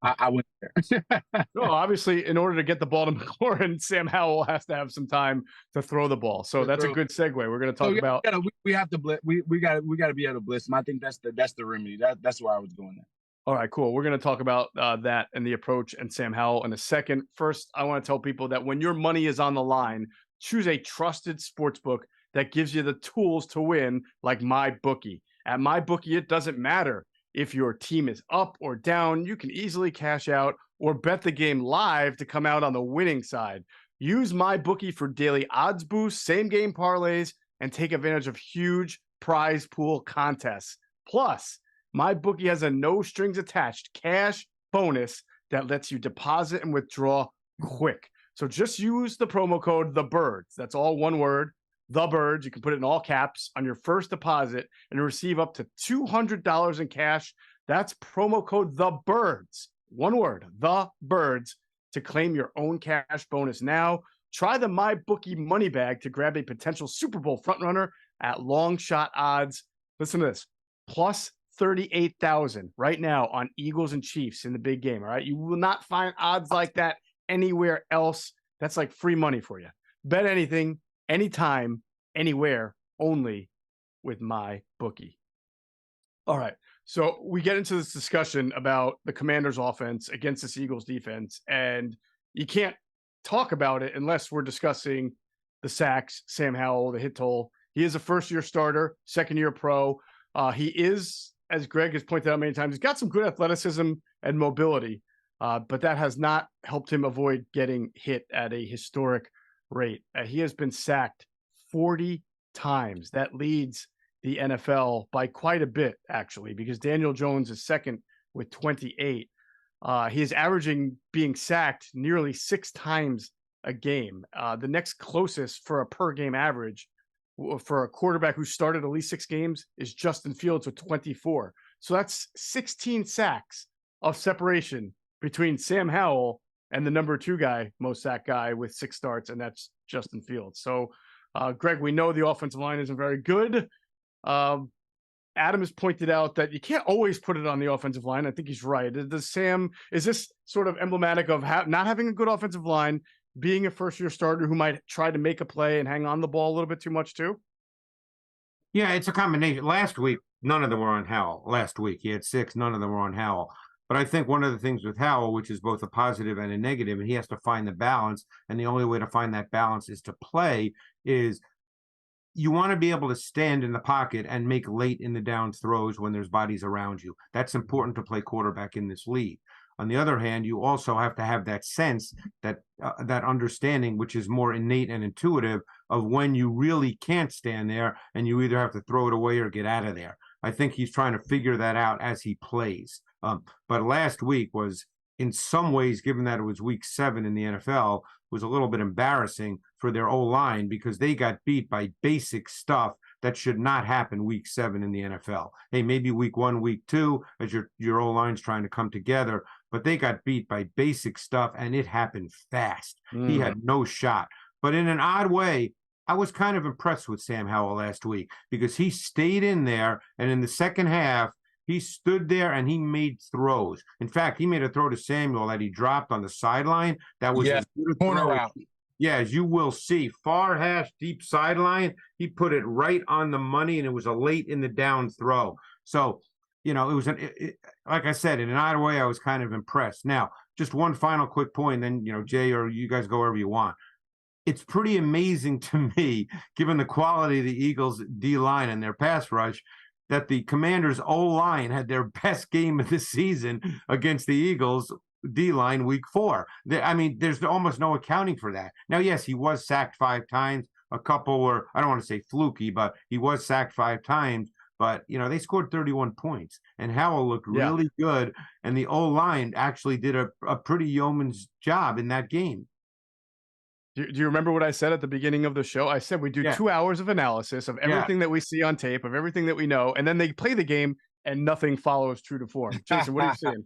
I went there. No, obviously, in order to get the ball to McLaurin, Sam Howell has to have some time to throw the ball. So that's a good segue. We're going to talk about. We have to blitz. We got to be able to blitz him. I think that's the remedy. That's where I was going there. All right, cool. We're going to talk about that and the approach and Sam Howell in a second. First, I want to tell people that when your money is on the line, choose a trusted sportsbook that gives you the tools to win, like MyBookie. At MyBookie, it doesn't matter if your team is up or down. You can easily cash out or bet the game live to come out on the winning side. Use MyBookie for daily odds boosts, same game parlays, and take advantage of huge prize pool contests. Plus, MyBookie has a no strings attached cash bonus that lets you deposit and withdraw quick. So just use the promo code THEBIRDS. That's all one word. The Birds. You can put it in all caps on your first deposit and receive up to $200 in cash. That's promo code The Birds. One word, The Birds, to claim your own cash bonus now. Try the MyBookie money bag to grab a potential Super Bowl frontrunner at long shot odds. Listen to this. Plus 38,000 right now on Eagles and Chiefs in the big game. All right. You will not find odds like that anywhere else. That's like free money for you. Bet anything, anytime, anywhere, only with MyBookie. All right. So we get into this discussion about the Commanders offense against this Eagles defense, and you can't talk about it unless we're discussing the sacks, Sam Howell, the hit toll. He is a first-year starter, second-year pro. He is, as Greg has pointed out many times, he's got some good athleticism and mobility, but that has not helped him avoid getting hit at a historic rate. He has been sacked 40 times. That leads the NFL by quite a bit, actually, because Daniel Jones is second with 28. He is averaging being sacked nearly 6 times a game. The next closest for a per game average for a quarterback who started at least 6 games is Justin Fields with 24. So that's 16 sacks of separation between Sam Howell and the number 2 guy, most sack guy with 6 starts, and that's Justin Fields. So, Greg, we know the offensive line isn't very good. Adam has pointed out that you can't always put it on the offensive line. I think he's right. Is this sort of emblematic of not having a good offensive line, being a first-year starter who might try to make a play and hang on the ball a little bit too much too? Yeah, it's a combination. Last week, none of them were on Howell. Last week, he had 6. None of them were on Howell. But I think one of the things with Howell, which is both a positive and a negative, and he has to find the balance, and the only way to find that balance is to play, is you want to be able to stand in the pocket and make late in the down throws when there's bodies around you. That's important to play quarterback in this league. On the other hand, you also have to have that sense, that understanding, which is more innate and intuitive, of when you really can't stand there and you either have to throw it away or get out of there. I think he's trying to figure that out as he plays. But last week was, in some ways, given that it was week 7 in the NFL, was a little bit embarrassing for their O-line because they got beat by basic stuff that should not happen week 7 in the NFL. Hey, maybe week 1, week 2, as your O-line's trying to come together, but they got beat by basic stuff, and it happened fast. He had no shot. But in an odd way, I was kind of impressed with Sam Howell last week because he stayed in there, and in the second half, he stood there and he made throws. In fact, he made a throw to Samuel that he dropped on the sideline. That was a good corner throw. route. Yeah, as you will see, far hash, deep sideline. He put it right on the money, and it was a late in the down throw. So, it was like I said, in an odd way, I was kind of impressed. Now, just one final quick point, then, Jay, or you guys go wherever you want. It's pretty amazing to me, given the quality of the Eagles' D-line and their pass rush, that the Commanders' O-line had their best game of the season against the Eagles' D-line week 4. There's almost no accounting for that. Now, yes, he was sacked 5 times. A couple were, I don't want to say fluky, but he was sacked 5 times. But, they scored 31 points. And Howell looked really good. And the O-line actually did a pretty yeoman's job in that game. Do you remember what I said at the beginning of the show? I said we do 2 hours of analysis of everything that we see on tape, of everything that we know, and then they play the game and nothing follows true to form. Jason, what are you saying?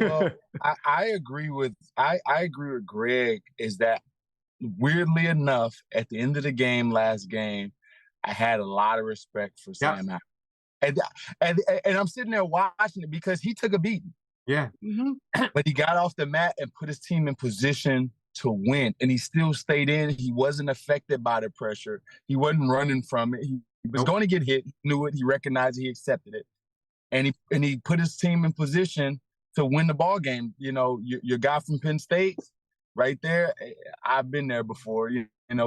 Well, I agree with Greg, is that weirdly enough, at the end of the game last game, I had a lot of respect for Sam Howell. And I'm sitting there watching it because he took a beating. Yeah. Mm-hmm. But he got off the mat and put his team in position to win, and he still stayed in. He wasn't affected by the pressure. He wasn't running from it. He was going to get hit. He knew it. He recognized it. He accepted it, and he put his team in position to win the ball game. Your guy from Penn State, right there. I've been there before.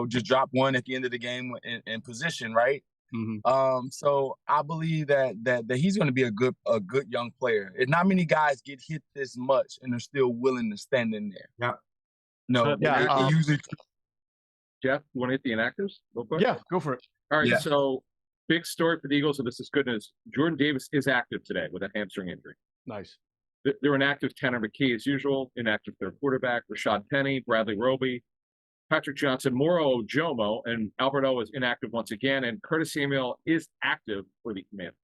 Just drop one at the end of the game in position, right? Mm-hmm. So I believe that he's going to be a good young player. And not many guys get hit this much and they're still willing to stand in there. Yeah. No, usually. Jeff, you want to hit the inactives real quick? Yeah, go for it. All right, so big story for the Eagles, and this is good news. Jordan Davis is active today with a hamstring injury. Nice. They're inactive Tanner McKee as usual, inactive their quarterback, Rashad Penny, Bradley Roby, Patrick Johnson, Moro Jomo, and Alberto is inactive once again, and Curtis Samuel is active for the Commanders.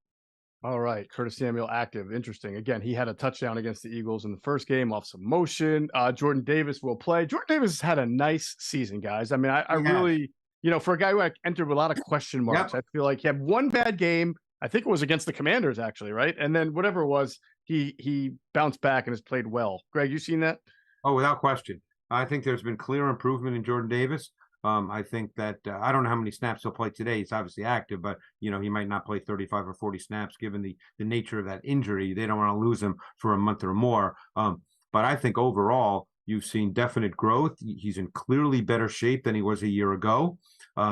All right, Curtis Samuel active. Interesting. Again, he had a touchdown against the Eagles in the first game off some motion. Jordan Davis will play. Jordan Davis had a nice season, guys. I mean, I really, for a guy who entered with a lot of question marks, I feel like he had one bad game. I think it was against the Commanders, actually, right? And then whatever it was, he bounced back and has played well. Greg, you seen that? Oh, without question. I think there's been clear improvement in Jordan Davis. I think that I don't know how many snaps he'll play today. He's obviously active, but he might not play 35 or 40 snaps given the nature of that injury. They don't want to lose him for a month or more. But I think overall you've seen definite growth. He's in clearly better shape than he was a year ago.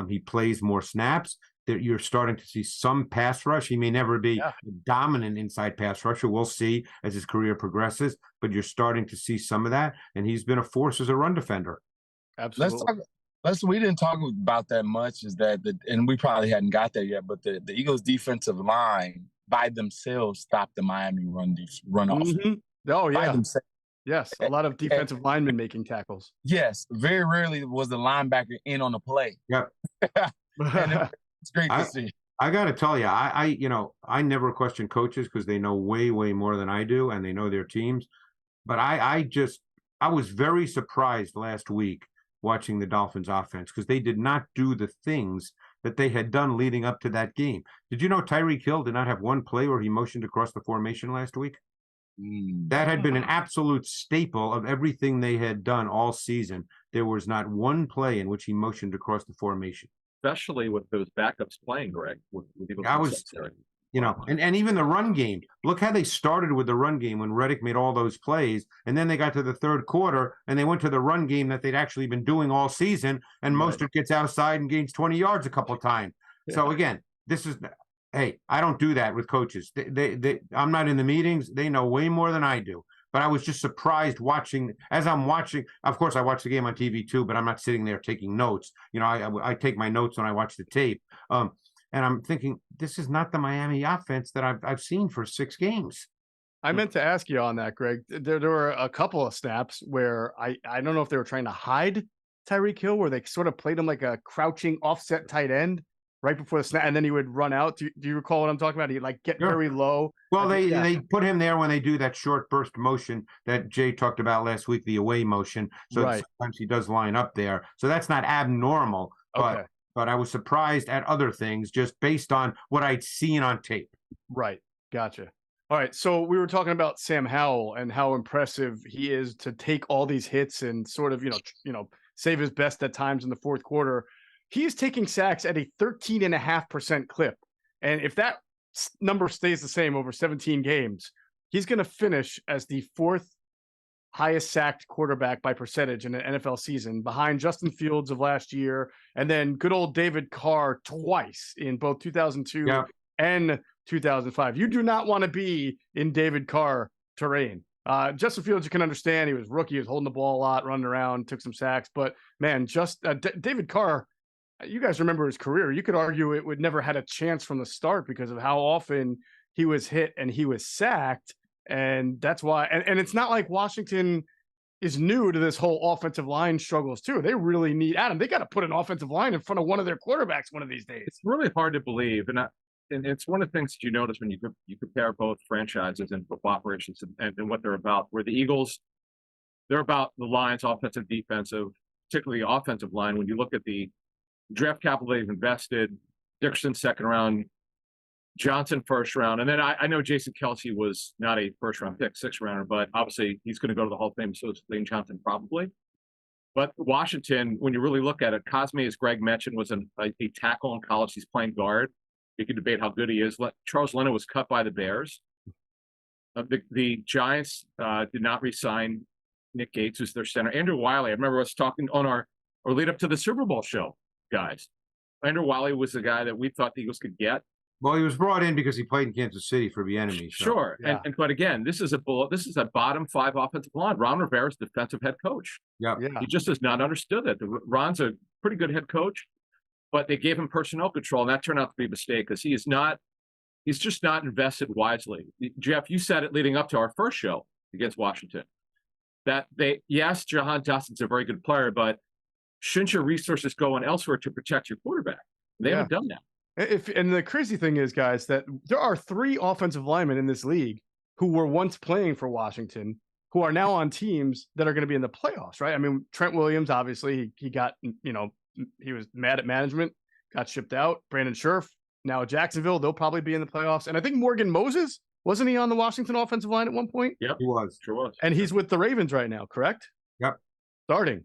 He plays more snaps. You're starting to see some pass rush. He may never be a dominant inside pass rusher. We'll see as his career progresses, but you're starting to see some of that, and he's been a force as a run defender. Absolutely. We didn't talk about that much, is that and we probably hadn't got there yet, but the Eagles defensive line by themselves stopped the Miami run off. Mm-hmm. Oh, yeah. Yes, a lot of defensive linemen making tackles. Yes, very rarely was the linebacker in on the play. Yep. It's great to see. I got to tell you, I never question coaches because they know way, way more than I do, and they know their teams. But I was very surprised last week watching the Dolphins offense because they did not do the things that they had done leading up to that game. Did you know Tyreek Hill did not have one play where he motioned across the formation last week? That had been an absolute staple of everything they had done all season. There was not one play in which he motioned across the formation. Especially with those backups playing, Greg. And even the run game. Look how they started with the run game when Reddick made all those plays, and then they got to the third quarter, and they went to the run game that they'd actually been doing all season, and Mostert gets outside and gains 20 yards a couple of times. Yeah. So, again, hey, I don't do that with coaches. I'm not in the meetings. They know way more than I do. But I was just surprised watching, as I'm watching, of course I watch the game on TV too, but I'm not sitting there taking notes. I take my notes when I watch the tape. And I'm thinking, this is not the Miami offense that I've seen for 6 games. I meant to ask you on that, Greg. There were a couple of snaps where I don't know if they were trying to hide Tyreek Hill, where they sort of played him like a crouching offset tight end right before the snap, and then he would run out. Do you recall what I'm talking about? He'd get very low. Well, they put him there when they do that short burst motion that Jay talked about last week, the away motion. So sometimes he does line up there. So that's not abnormal. But I was surprised at other things just based on what I'd seen on tape. Right. Gotcha. All right. So we were talking about Sam Howell and how impressive he is to take all these hits and sort of, save his best at times in the fourth quarter. He is taking sacks at a 13.5% clip. And if that number stays the same over 17 games, he's going to finish as the fourth highest sacked quarterback by percentage in an NFL season, behind Justin Fields of last year, and then good old David Carr twice in both 2002 and 2005. You do not want to be in David Carr terrain. Justin Fields, you can understand. He was rookie. He was holding the ball a lot, running around, took some sacks. But, man, David Carr, you guys remember his career. You could argue it would never had a chance from the start because of how often he was hit and he was sacked. And that's why, and it's not like Washington is new to this whole offensive line struggles too. They really need Adam. They got to put an offensive line in front of one of their quarterbacks one of these days. It's really hard to believe, and it's one of the things that you notice when you compare both franchises and football operations and what they're about. Where the Eagles, they're about the line's offensive, defensive, particularly the offensive line. When you look at the draft capital they've invested, Dickerson second round, Johnson first round, and then I know Jason Kelce was not a first round pick, sixth rounder, but obviously he's going to go to the Hall of Fame. So is Lane Johnson probably. But Washington, when you really look at it, Cosme, as Greg mentioned, was a tackle in college. He's playing guard. You can debate how good he is. Charles Leonard was cut by the Bears. The Giants did not re-sign Nick Gates, who's their center. Andrew Wiley, I remember us talking on our lead up to the Super Bowl show, guys. Andrew Wiley was the guy that we thought the Eagles could get. Well, he was brought in because he played in Kansas City for the enemy. So. Sure, yeah. But again, this is a bottom five offensive line. Ron Rivera's defensive head coach. Yeah, he just has not understood that. Ron's a pretty good head coach, but they gave him personnel control, and that turned out to be a mistake because he's just not invested wisely. Geoff, you said it leading up to our first show against Washington that yes, Jahan Dotson's a very good player, but shouldn't your resources go in elsewhere to protect your quarterback? They haven't done that. And the crazy thing is, guys, that there are 3 offensive linemen in this league who were once playing for Washington, who are now on teams that are going to be in the playoffs, right? I mean, Trent Williams, obviously, he got, he was mad at management, got shipped out. Brandon Scherf, now at Jacksonville, they'll probably be in the playoffs. And I think Morgan Moses, wasn't he on the Washington offensive line at one point? Yep, he was. Sure was. And he's with the Ravens right now, correct? Yep. Starting.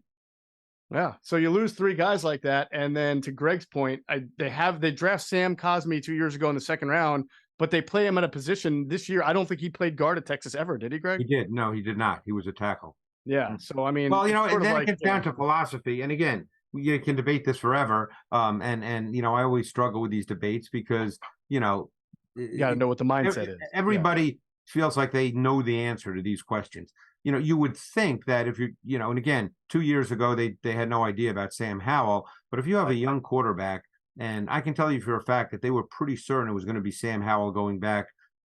Yeah, so you lose 3 guys like that, and then to Greg's point, they draft Sam Cosme 2 years ago in the second round, but they play him at a position this year. I don't think he played guard at Texas ever, did he, Greg? He did. No, he did not. He was a tackle. Yeah. So I mean, well, and then it gets down to philosophy. And again, you can debate this forever. And I always struggle with these debates because you got to know what the mindset is. Everybody feels like they know the answer to these questions. You would think that if and again, 2 years ago, they had no idea about Sam Howell. But if you have a young quarterback, and I can tell you for a fact that they were pretty certain it was going to be Sam Howell going back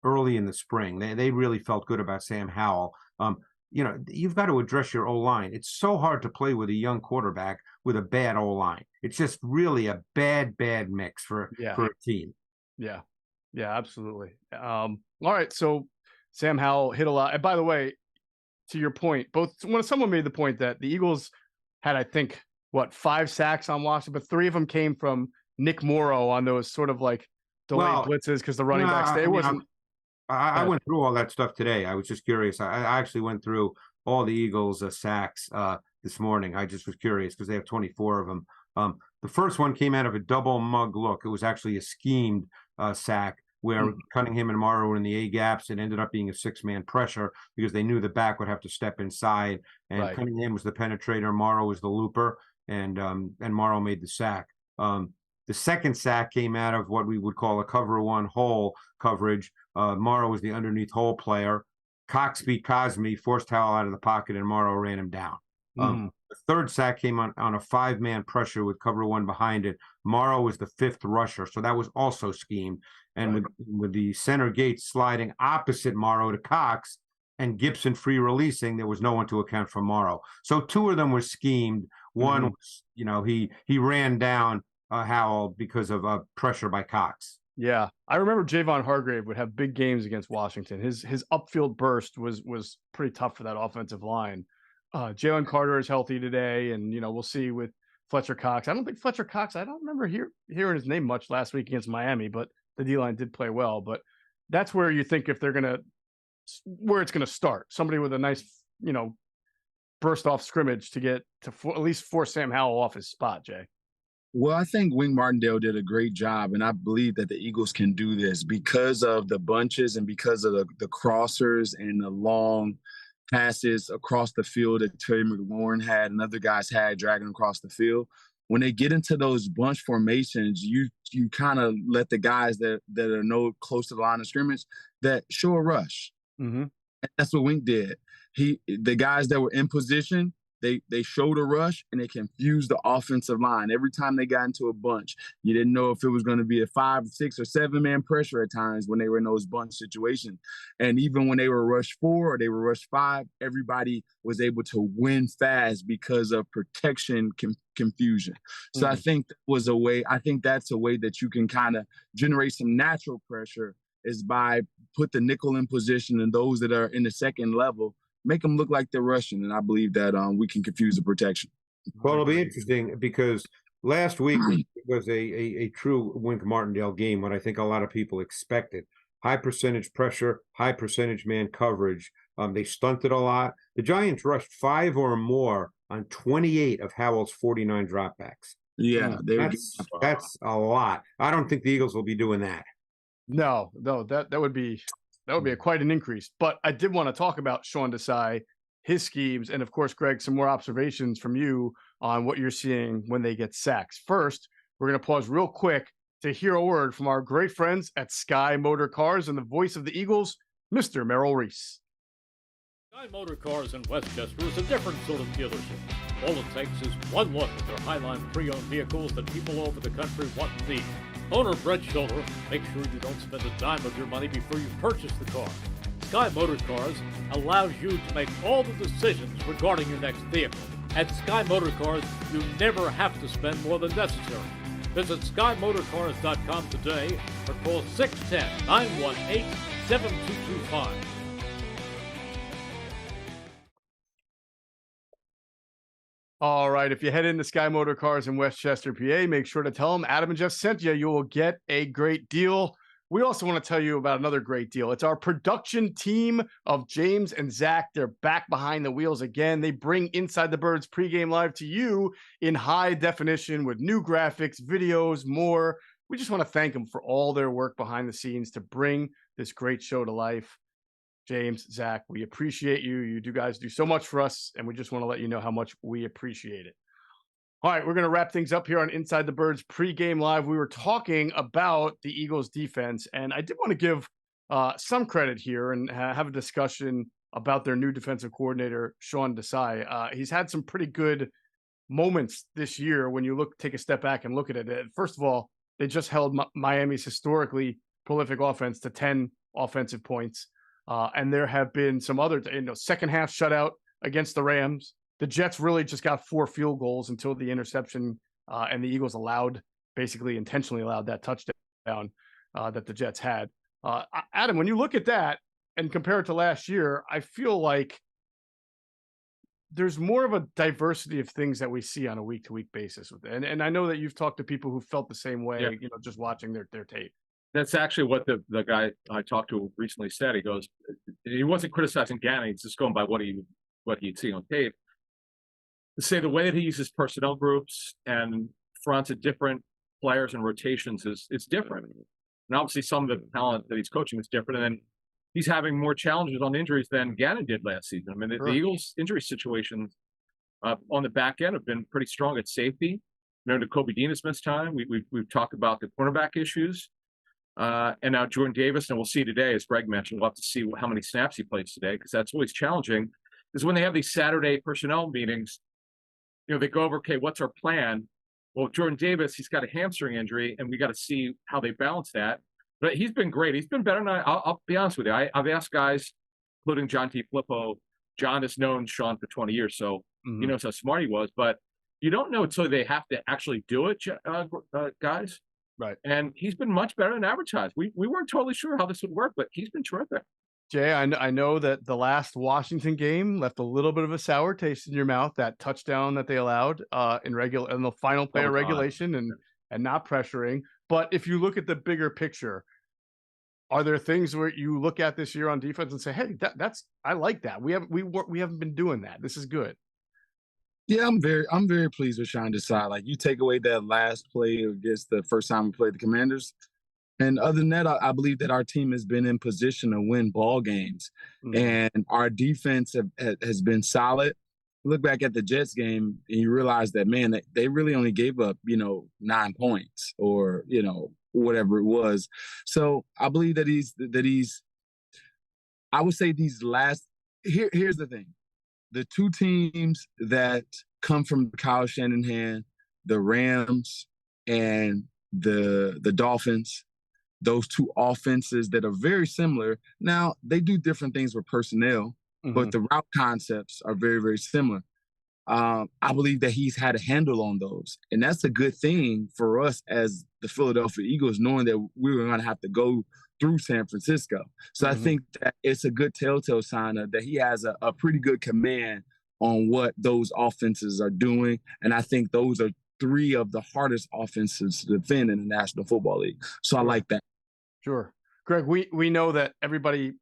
early in the spring. They really felt good about Sam Howell. You've got to address your O-line. It's so hard to play with a young quarterback with a bad O-line. It's just really a bad mix for a team. Yeah. Yeah, absolutely. All right. So Sam Howell hit a lot. And by the way, to your point, someone made the point that the Eagles had, I think, 5 sacks on Washington, but 3 of them came from Nick Morrow on those sort of like delayed blitzes because the running backs. I went through all that stuff today. I was just curious. I actually went through all the Eagles' sacks this morning. I just was curious because they have 24 of them. The first one came out of a double mug look. It was actually a schemed sack where Cunningham and Morrow were in the A gaps. It ended up being a 6-man pressure because they knew the back would have to step inside. And Cunningham was the penetrator, Morrow was the looper, and Morrow made the sack. The second sack came out of what we would call a cover 1 hole coverage. Morrow was the underneath hole player. Cox beat Cosme, forced Howell out of the pocket, and Morrow ran him down. The third sack came on a 5-man pressure with cover 1 behind it. Morrow was the 5th rusher, so that was also schemed. And with the center gate sliding opposite Morrow to Cox and Gibson free releasing, there was no one to account for Morrow. So 2 of them were schemed. One was, he ran down Howell because of pressure by Cox. Yeah, I remember Javon Hargrave would have big games against Washington. His upfield burst was pretty tough for that offensive line. Jalen Carter is healthy today, and we'll see with Fletcher Cox. I don't think Fletcher Cox. I don't remember hearing his name much last week against Miami, but the D-line did play well. But that's where you think if they're where it's gonna start. Somebody with a nice burst off scrimmage to get to at least force Sam Howell off his spot, Jay? Well, I think Wink Martindale did a great job, and I believe that the Eagles can do this because of the bunches and because of the crossers and the long passes across the field that Terry McLaurin had and other guys had dragging across the field. When they get into those bunch formations, you kind of let the guys that are close to the line of scrimmage that show a rush. Mm-hmm. And that's what Wink did. The guys that were in position, they showed a rush and they confused the offensive line. Every time they got into a bunch, you didn't know if it was going to be a 5, 6, or 7-man pressure at times when they were in those bunch situations. And even when they were rush 4 or they were rush 5, everybody was able to win fast because of protection confusion. So I think that's a way that you can kind of generate some natural pressure is by put the nickel in position and those that are in the second level, make them look like they're rushing, and I believe that we can confuse the protection. Well, it'll be interesting because last week was a true Wink Martindale game, what I think a lot of people expected. High percentage pressure, high percentage man coverage. They stunted a lot. The Giants rushed 5 or more on 28 of Howell's 49 dropbacks. Yeah, that's a lot. I don't think the Eagles will be doing that. No, that would be quite an increase. But I did want to talk about Sean Desai, his schemes, and of course, Greg, some more observations from you on what you're seeing when they get sacks. First, we're going to pause real quick to hear a word from our great friends at Sky Motor Cars and the voice of the Eagles, Mr. Merrill Reese. Sky Motor Cars in Westchester is a different sort of dealership. All it takes is one look at their Highline pre-owned vehicles that people all over the country want and need. Owner Brett Schulter, make sure you don't spend a dime of your money before you purchase the car. Sky Motor Cars allows you to make all the decisions regarding your next vehicle. At Sky Motor Cars, you never have to spend more than necessary. Visit SkyMotorCars.com today or call 610-918-7225. All right, if you head into Sky Motor Cars in Westchester, PA, make sure to tell them Adam and Jeff sent you. You will get a great deal. We also want to tell you about another great deal. It's our production team of James and Zach. They're back behind the wheels again. They bring Inside the Birds pregame live to you in high definition with new graphics, videos, more. We just want to thank them for all their work behind the scenes to bring this great show to life. James, Zach, we appreciate you. You guys do so much for us, and we just want to let you know how much we appreciate it. All right, we're going to wrap things up here on Inside the Birds pregame live. We were talking about the Eagles defense, and I did want to give some credit here and have a discussion about their new defensive coordinator, Sean Desai. He's had some pretty good moments this year when you take a step back and look at it. First of all, they just held Miami's historically prolific offense to 10 offensive points. And there have been some other, second half shutout against the Rams. The Jets really just got 4 field goals until the interception, and the Eagles basically intentionally allowed that touchdown that the Jets had. Adam, when you look at that and compare it to last year, I feel like there's more of a diversity of things that we see on a week-to-week basis. And I know that you've talked to people who felt the same way, just watching their tape. That's actually what the guy I talked to recently said. He goes, he wasn't criticizing Gannon. He's just going by what he'd seen on tape. To say the way that he uses personnel groups and fronts at different players and rotations is different. And obviously some of the talent that he's coaching is different. And then he's having more challenges on injuries than Gannon did last season. I mean, the Eagles' injury situations on the back end have been pretty strong at safety. Remember, Kobe Dean has missed time. We've talked about the cornerback issues. And now Jordan Davis, and we'll see today, as Greg mentioned, we'll have to see how many snaps he plays today, because that's always challenging. Because when they have these Saturday personnel meetings, they go over, okay, what's our plan? Well, Jordan Davis, he's got a hamstring injury, and we got to see how they balance that. But he's been great. He's been better than I'll be honest with you. I've asked guys, including John T. Filippo. John has known Sean for 20 years, so he knows how smart he was. But you don't know until they have to actually do it, guys. Right. And he's been much better than advertised. We weren't totally sure how this would work, but he's been terrific. Jay, I know that the last Washington game left a little bit of a sour taste in your mouth, that touchdown that they allowed in the final play of regulation and not pressuring. But if you look at the bigger picture, are there things where you look at this year on defense and say, hey, I like that. We haven't been doing that. This is good. Yeah, I'm very pleased with Sean Desai. Like, you take away that last play against the first time we played the Commanders, and other than that, I believe that our team has been in position to win ball games, and our defense has been solid. Look back at the Jets game, and you realize that, man, they really only gave up 9 points or whatever it was. So I believe that he's. I would say these last. Here's the thing. The two teams that come from Kyle Shanahan, the Rams and the Dolphins, those two offenses that are very similar. Now, they do different things with personnel, but the route concepts are very, very similar. I believe that he's had a handle on those. And that's a good thing for us as the Philadelphia Eagles, knowing that we were going to have to go through San Francisco. So I think that it's a good telltale sign that he has a pretty good command on what those offenses are doing. And I think those are 3 of the hardest offenses to defend in the National Football League. So I like that. Sure. Greg, we know that everybody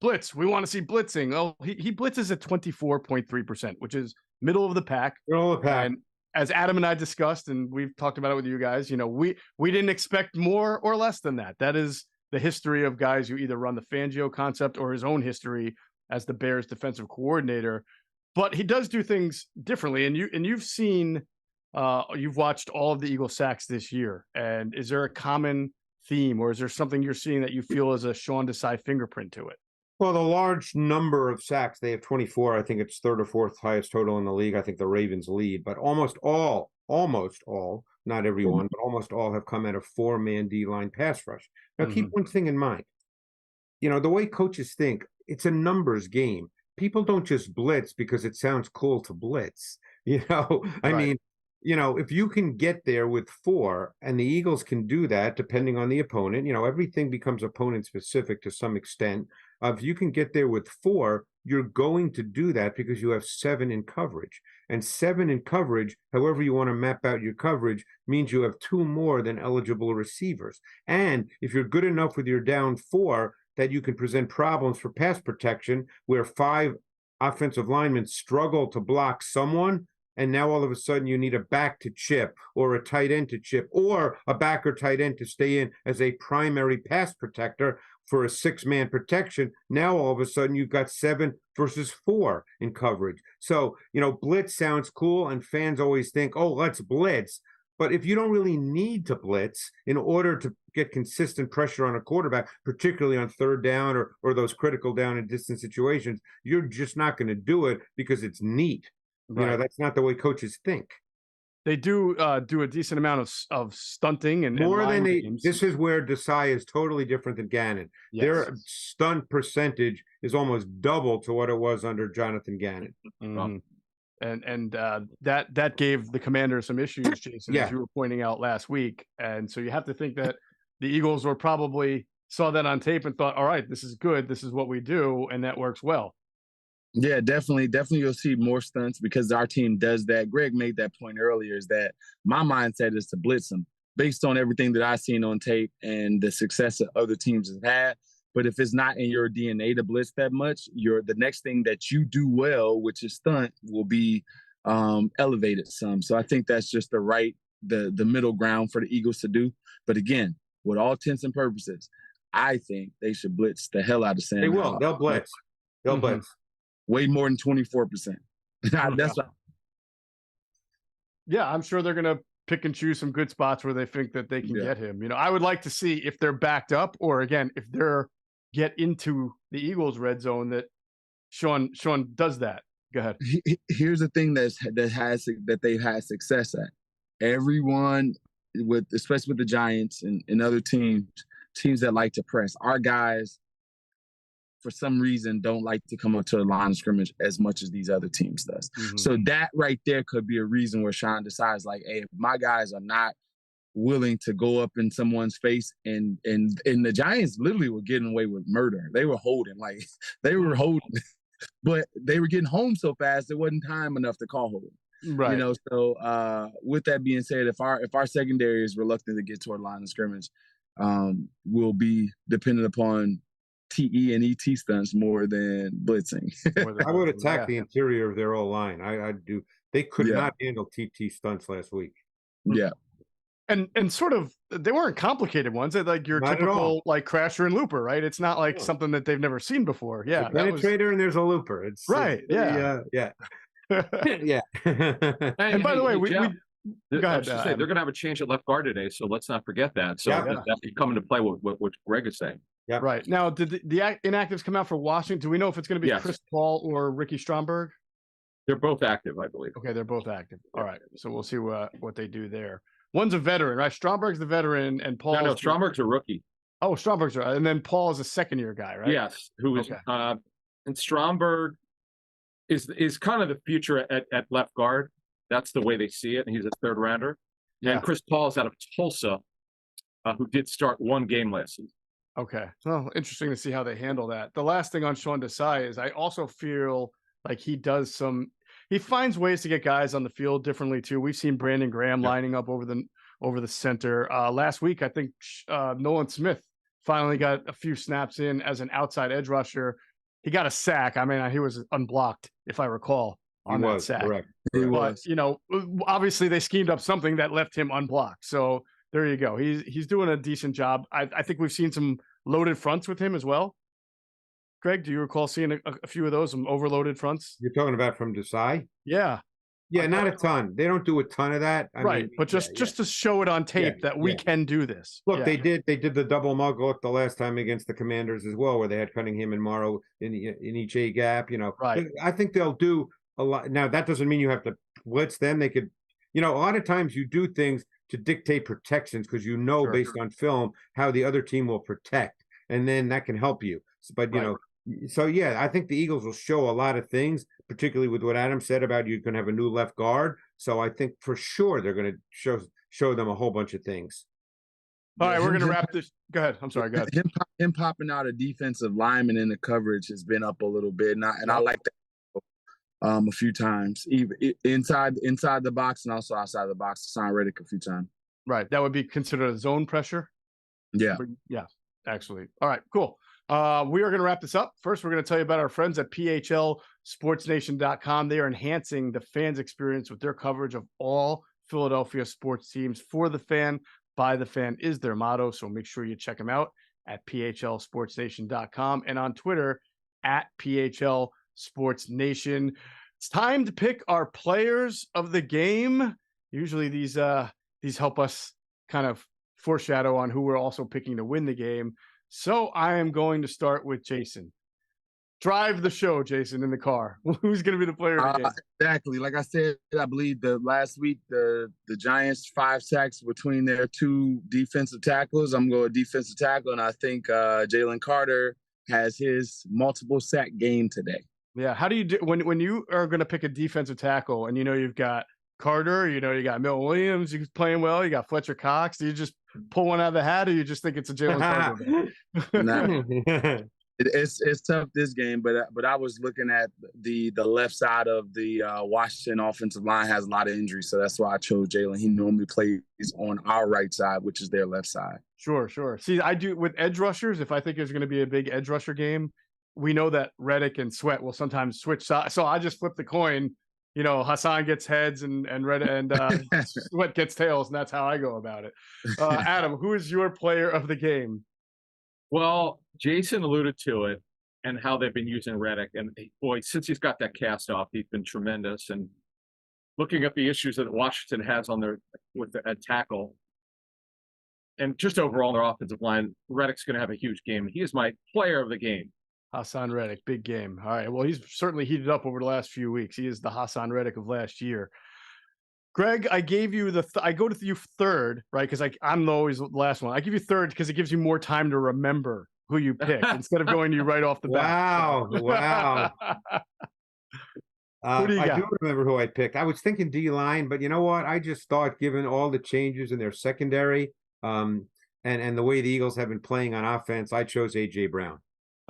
blitz. We want to see blitzing. Oh, he blitzes at 24.3%, which is middle of the pack. Middle of the pack. And as Adam and I discussed, and we've talked about it with you guys, we didn't expect more or less than that. That is the history of guys who either run the Fangio concept or his own history as the Bears defensive coordinator. But he does do things differently. And you've seen, you've watched all of the Eagles sacks this year. And is there a common theme, or is there something you're seeing that you feel is a Sean Desai fingerprint to it? Well, the large number of sacks, they have 24. I think it's 3rd or 4th highest total in the league. I think the Ravens lead, but almost all, not everyone, but almost all have come out of 4-man D-line pass rush. Now, keep one thing in mind. The way coaches think, it's a numbers game. People don't just blitz because it sounds cool to blitz. I mean, if you can get there with 4, and the Eagles can do that depending on the opponent, everything becomes opponent specific to some extent. If you can get there with 4, you're going to do that because you have 7 in coverage. And 7 in coverage, however you want to map out your coverage, means you have 2 more than eligible receivers. And if you're good enough with your down 4, that you can present problems for pass protection where 5 offensive linemen struggle to block someone, and now all of a sudden you need a back to chip or a tight end to chip or a back or tight end to stay in as a primary pass protector for a 6-man protection. Now all of a sudden you've got 7 versus 4 in coverage. So, blitz sounds cool, and fans always think, oh, let's blitz. But if you don't really need to blitz in order to get consistent pressure on a quarterback, particularly on 3rd down or those critical down and distance situations, you're just not going to do it because it's neat. Right. That's not the way coaches think. They do do a decent amount of stunting and more than games. This is where Desai is totally different than Gannon. Yes. Their stunt percentage is almost double to what it was under Jonathan Gannon. And that gave the Commanders some issues, Jason, as you were pointing out last week. And so you have to think that the Eagles were probably saw that on tape and thought, all right, this is good. This is what we do. And that works well. Yeah, definitely you'll see more stunts because our team does that. Greg made that point earlier, is that my mindset is to blitz them based on everything that I've seen on tape and the success that other teams have had. But if it's not in your DNA to blitz that much, the next thing that you do well, which is stunt, will be elevated some. So I think that's just the middle ground for the Eagles to do. But again, with all intents and purposes, I think they should blitz the hell out of Sam. They will. They'll blitz. They'll blitz. Way more than 24%. That's yeah, I'm sure they're going to pick and choose some good spots where they think that they can get him. I would like to see if they're backed up, or again, if they're get into the Eagles red zone, that Sean does that. Go ahead. Here's the thing that they've had success at. Everyone, especially with the Giants and other teams that like to press, our guys, for some reason, don't like to come up to the line of scrimmage as much as these other teams does. So that right there could be a reason where Sean decides, like, hey, if my guys are not willing to go up in someone's face, and the Giants literally were getting away with murder. They were holding, but they were getting home so fast it wasn't time enough to call holding. Right. So with that being said, if our secondary is reluctant to get toward the line of scrimmage, we'll be dependent upon TE and ET stunts more than blitzing. I would attack the interior of their O-line. I do. They could not handle TT stunts last week. Yeah. And sort of, they weren't complicated ones. They're like your typical like crasher and looper, right? It's not like something that they've never seen before. Yeah, there's a penetrator and there's a looper. It's right. yeah. Yeah. And by the way, Jeff, go ahead. They're going to have a change at left guard today, so let's not forget that. So that could come into play with what Greg is saying. Yeah. Right. Now, did the inactives come out for Washington? Do we know if it's going to be Chris Paul or Ricky Stromberg? They're both active, I believe. Okay, they're both active. All right. So we'll see what they do there. One's a veteran, right? Stromberg's the veteran, and Paul. No, Stromberg's a rookie. Oh, Stromberg's right. And then Paul is a second-year guy, right? Yes. Who is and Stromberg is kind of the future at left guard. That's the way they see it. And he's a third rounder. Yeah. And Chris Paul is out of Tulsa, who did start one game last season. Okay. Well, interesting to see how they handle that. The last thing on Sean Desai is I also feel like he finds ways to get guys on the field differently too. We've seen Brandon Graham lining up over the center. Last week, I think Nolan Smith finally got a few snaps in as an outside edge rusher. He got a sack. I mean, he was unblocked, if I recall, on that sack. Correct. But, obviously they schemed up something that left him unblocked. So there you go. He's doing a decent job. I think we've seen some loaded fronts with him as well. Greg, do you recall seeing a few of those, some overloaded fronts? You're talking about from Desai? Yeah. Yeah, not a ton. They don't do a ton of that. I mean, but just to show it on tape that we can do this. Look, they did the double mug look the last time against the Commanders as well, where they had Cunningham and Morrow in each A gap. Right. I think they'll do a lot. Now that doesn't mean you have to blitz them. They could, a lot of times you do things to dictate protections because based on film how the other team will protect, and then that can help you. But So I think the Eagles will show a lot of things, particularly with what Adam said about you're going to have a new left guard. So I think for sure they're going to show them a whole bunch of things. All right, we're going to wrap this. Go ahead. I'm sorry. Go ahead. Him popping out a defensive lineman in the coverage has been up a little bit, and I like that a few times, even inside the box and also outside the box. Hassan Reddick a few times. Right, that would be considered a zone pressure. Yeah, actually. All right, cool. We are going to wrap this up. First, we're going to tell you about our friends at PHLSportsNation.com. They are enhancing the fans' experience with their coverage of all Philadelphia sports teams. For the fan, by the fan is their motto. So make sure you check them out at PHLSportsNation.com and on Twitter at PHLSportsNation. It's time to pick our players of the game. Usually these help us kind of foreshadow on who we're also picking to win the game. So I am going to start with Jason. Drive the show, Jason, in the car. Who's going to be the player of the game? Exactly. Like I said, I believe last week, the Giants 5 sacks between their 2 defensive tackles. I'm going defensive tackle, and I think Jalen Carter has his multiple sack game today. Yeah. How do you do when you are going to pick a defensive tackle and you've got Carter, you got Milton Williams, he's playing well, you got Fletcher Cox. Do you just pull one out of the hat, or you just think it's a Jalen Carter? It's tough this game, but I was looking at the left side of the Washington offensive line has a lot of injuries, so that's why I chose Jalen. He normally plays on our right side, which is their left side. Sure. See, I do with edge rushers. If I think there's going to be a big edge rusher game, we know that Reddick and Sweat will sometimes switch sides. So I just flip the coin. Hassan gets heads and Sweat gets tails, and that's how I go about it. Adam, who is your player of the game? Well, Jason alluded to it and how they've been using Reddick. And boy, since he's got that cast off, he's been tremendous. And looking at the issues that Washington has at tackle and just overall their offensive line, Reddick's going to have a huge game. He is my player of the game. Hassan Reddick, big game. All right. Well, he's certainly heated up over the last few weeks. He is the Hassan Reddick of last year. Greg, I gave you I go to you third, right? Because I'm always the last one. I give you third because it gives you more time to remember who you pick instead of going to you right off the bat. Wow. Who do you got? I do remember who I picked. I was thinking D-line, but you know what? I just thought, given all the changes in their secondary and the way the Eagles have been playing on offense, I chose A.J. Brown.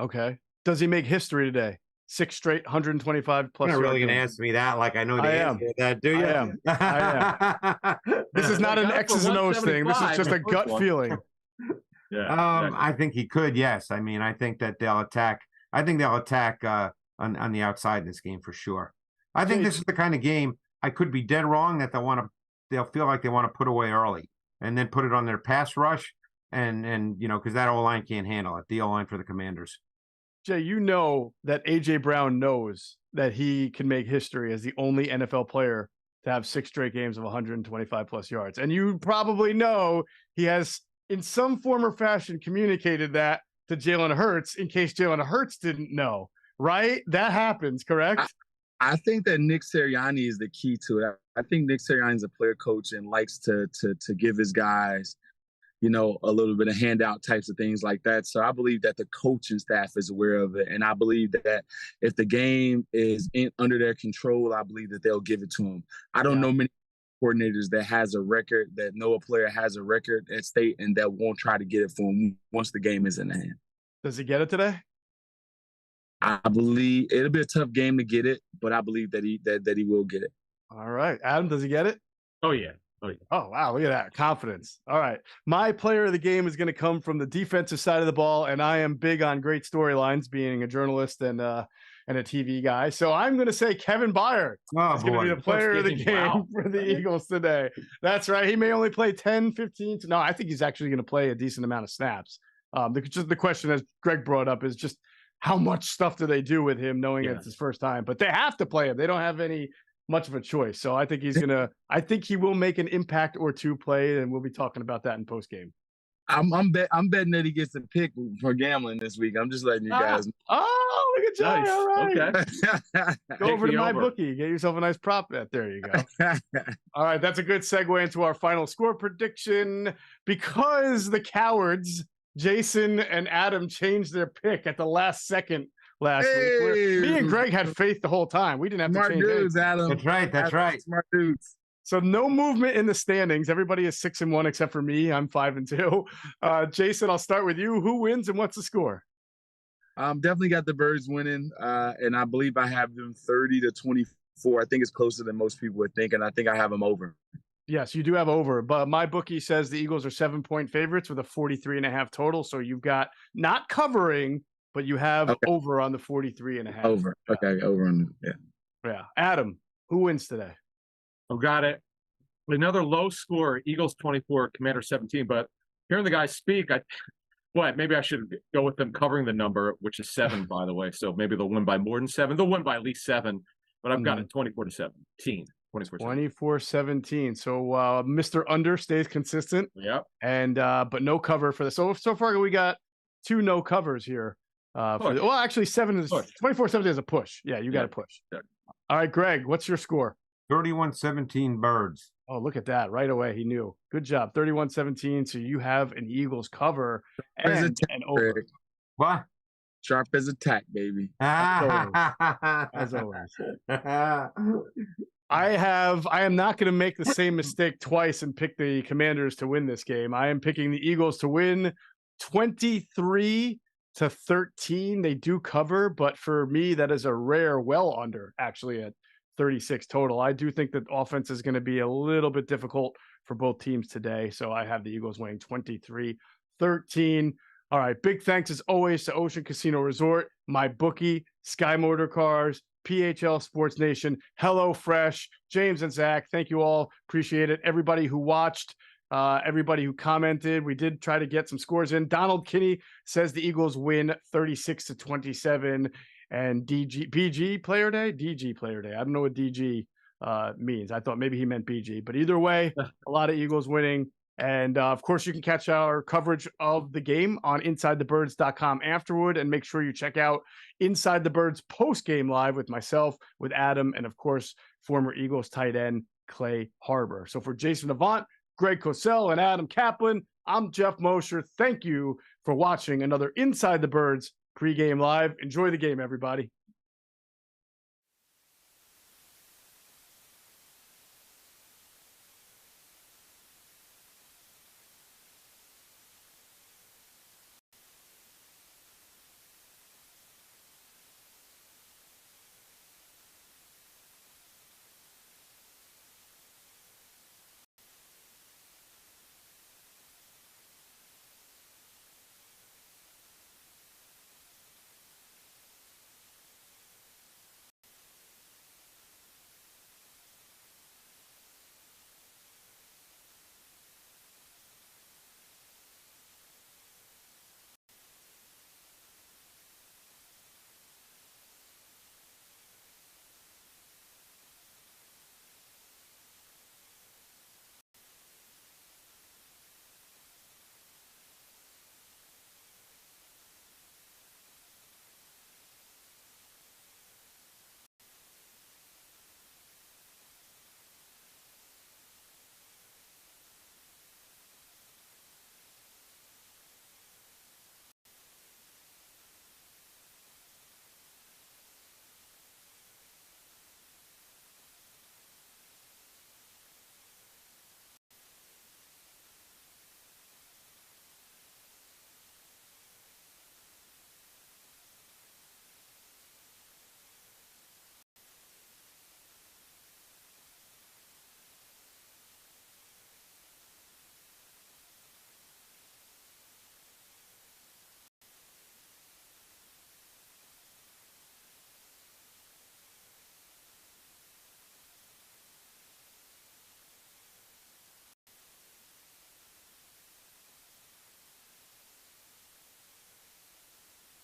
Okay. Does he make history today? 6 straight 125 plus. You're not really going to ask me that. Like I know the answer to that, do you? I am. This is not an X's and O's thing. This is just a gut feeling. Yeah. I think he could. Yes. I mean, I think that they'll attack. I think they'll attack on the outside in this game for sure. I think this is the kind of game. I could be dead wrong that they'll feel like they want to put away early and then put it on their pass rush. And because that O-line can't handle it, the O-line for the Commanders. Jay, you know that A.J. Brown knows that he can make history as the only NFL player to have 6 straight games of 125-plus yards. And you probably know he has, in some form or fashion, communicated that to Jalen Hurts in case Jalen Hurts didn't know, right? That happens, correct? I think that Nick Sirianni is the key to it. I think Nick Sirianni is a player coach and likes to give his guys – a little bit of handout types of things like that. So I believe that the coaching staff is aware of it. And I believe that if the game is under their control, I believe that they'll give it to them. I don't know many coordinators that has a record, that know a player has a record at state and that won't try to get it for him once the game is in the hand. Does he get it today? I believe it'll be a tough game to get it, but I believe that he will get it. All right. Adam, does he get it? Oh, yeah. Oh, wow. Look at that. Confidence. All right. My player of the game is going to come from the defensive side of the ball, and I am big on great storylines, being a journalist and a TV guy. So I'm going to say Kevin Byard is going to be the player of the game for the Eagles today. That's right. He may only play 10, 15. No, I think he's actually going to play a decent amount of snaps. The question, as Greg brought up, is just how much stuff do they do with him knowing it's his first time? But they have to play him. They don't have much of a choice. So I think I think he will make an impact or two play, and we'll be talking about that in post game. I'm betting that he gets a pick for gambling this week. I'm just letting you guys know. Oh, look at Johnny. Nice. All right. Okay. Go over to my bookie. Get yourself a nice prop bet. There you go. All right. That's a good segue into our final score prediction, because the cowards, Jason and Adam, changed their pick at the last second last week. Me and Greg had faith the whole time. We didn't have smart to change dudes, Adam. That's right. Smart dudes. So no movement in the standings. Everybody is 6-1 except for me. I'm 5-2. Jason, I'll start with you. Who wins and what's the score? Definitely got the Birds winning, and I believe I have them 30-24. I think it's closer than most people would think, and I think I have them over. Yes, you do have over, but my bookie says the Eagles are 7-point favorites with a 43.5 total. So you've got not covering, but you have over on the 43.5. Over. Okay, over on the, yeah. Adam, who wins today? I've got it. Another low score, Eagles 24, Commander 17. But hearing the guys speak, maybe I should go with them covering the number, which is 7, by the way. So maybe they'll win by more than 7. They'll win by at least 7. But I've got it 24-17. 24-17. So Mr. Under stays consistent. Yeah. And but no cover for this. So far we got 2 no covers here. Actually 7 is 24-17 is a push. Yeah, you got to push. Yeah. All right, Greg, what's your score? 31-17 Birds. Oh, look at that. Right away, he knew. Good job. 31-17. So you have an Eagles cover and an over. What? Sharp as a tack, baby. As always. I am not going to make the same mistake twice and pick the Commanders to win this game. I am picking the Eagles to win 23-13. They do cover, but for me, that is a rare well under, actually, at 36 total. I do think that offense is going to be a little bit difficult for both teams today. So I have the Eagles winning 23-13. All right. Big thanks as always to Ocean Casino Resort, my bookie, Sky Motor Cars, PHL Sports Nation, HelloFresh, James and Zach. Thank you all. Appreciate it. Everybody who watched, everybody who commented. We did try to get some scores in. Donald Kinney says the Eagles win 36-27. And BG player day? DG player day. I don't know what DG means. I thought maybe he meant BG. But either way, a lot of Eagles winning. And, of course, you can catch our coverage of the game on insidethebirds.com afterward. And make sure you check out Inside the Birds post-game live with myself, with Adam, and, of course, former Eagles tight end Clay Harbor. So for Jason Avant, Greg Cosell, and Adam Caplan, I'm Geoff Mosher. Thank you for watching another Inside the Birds pregame live. Enjoy the game, everybody.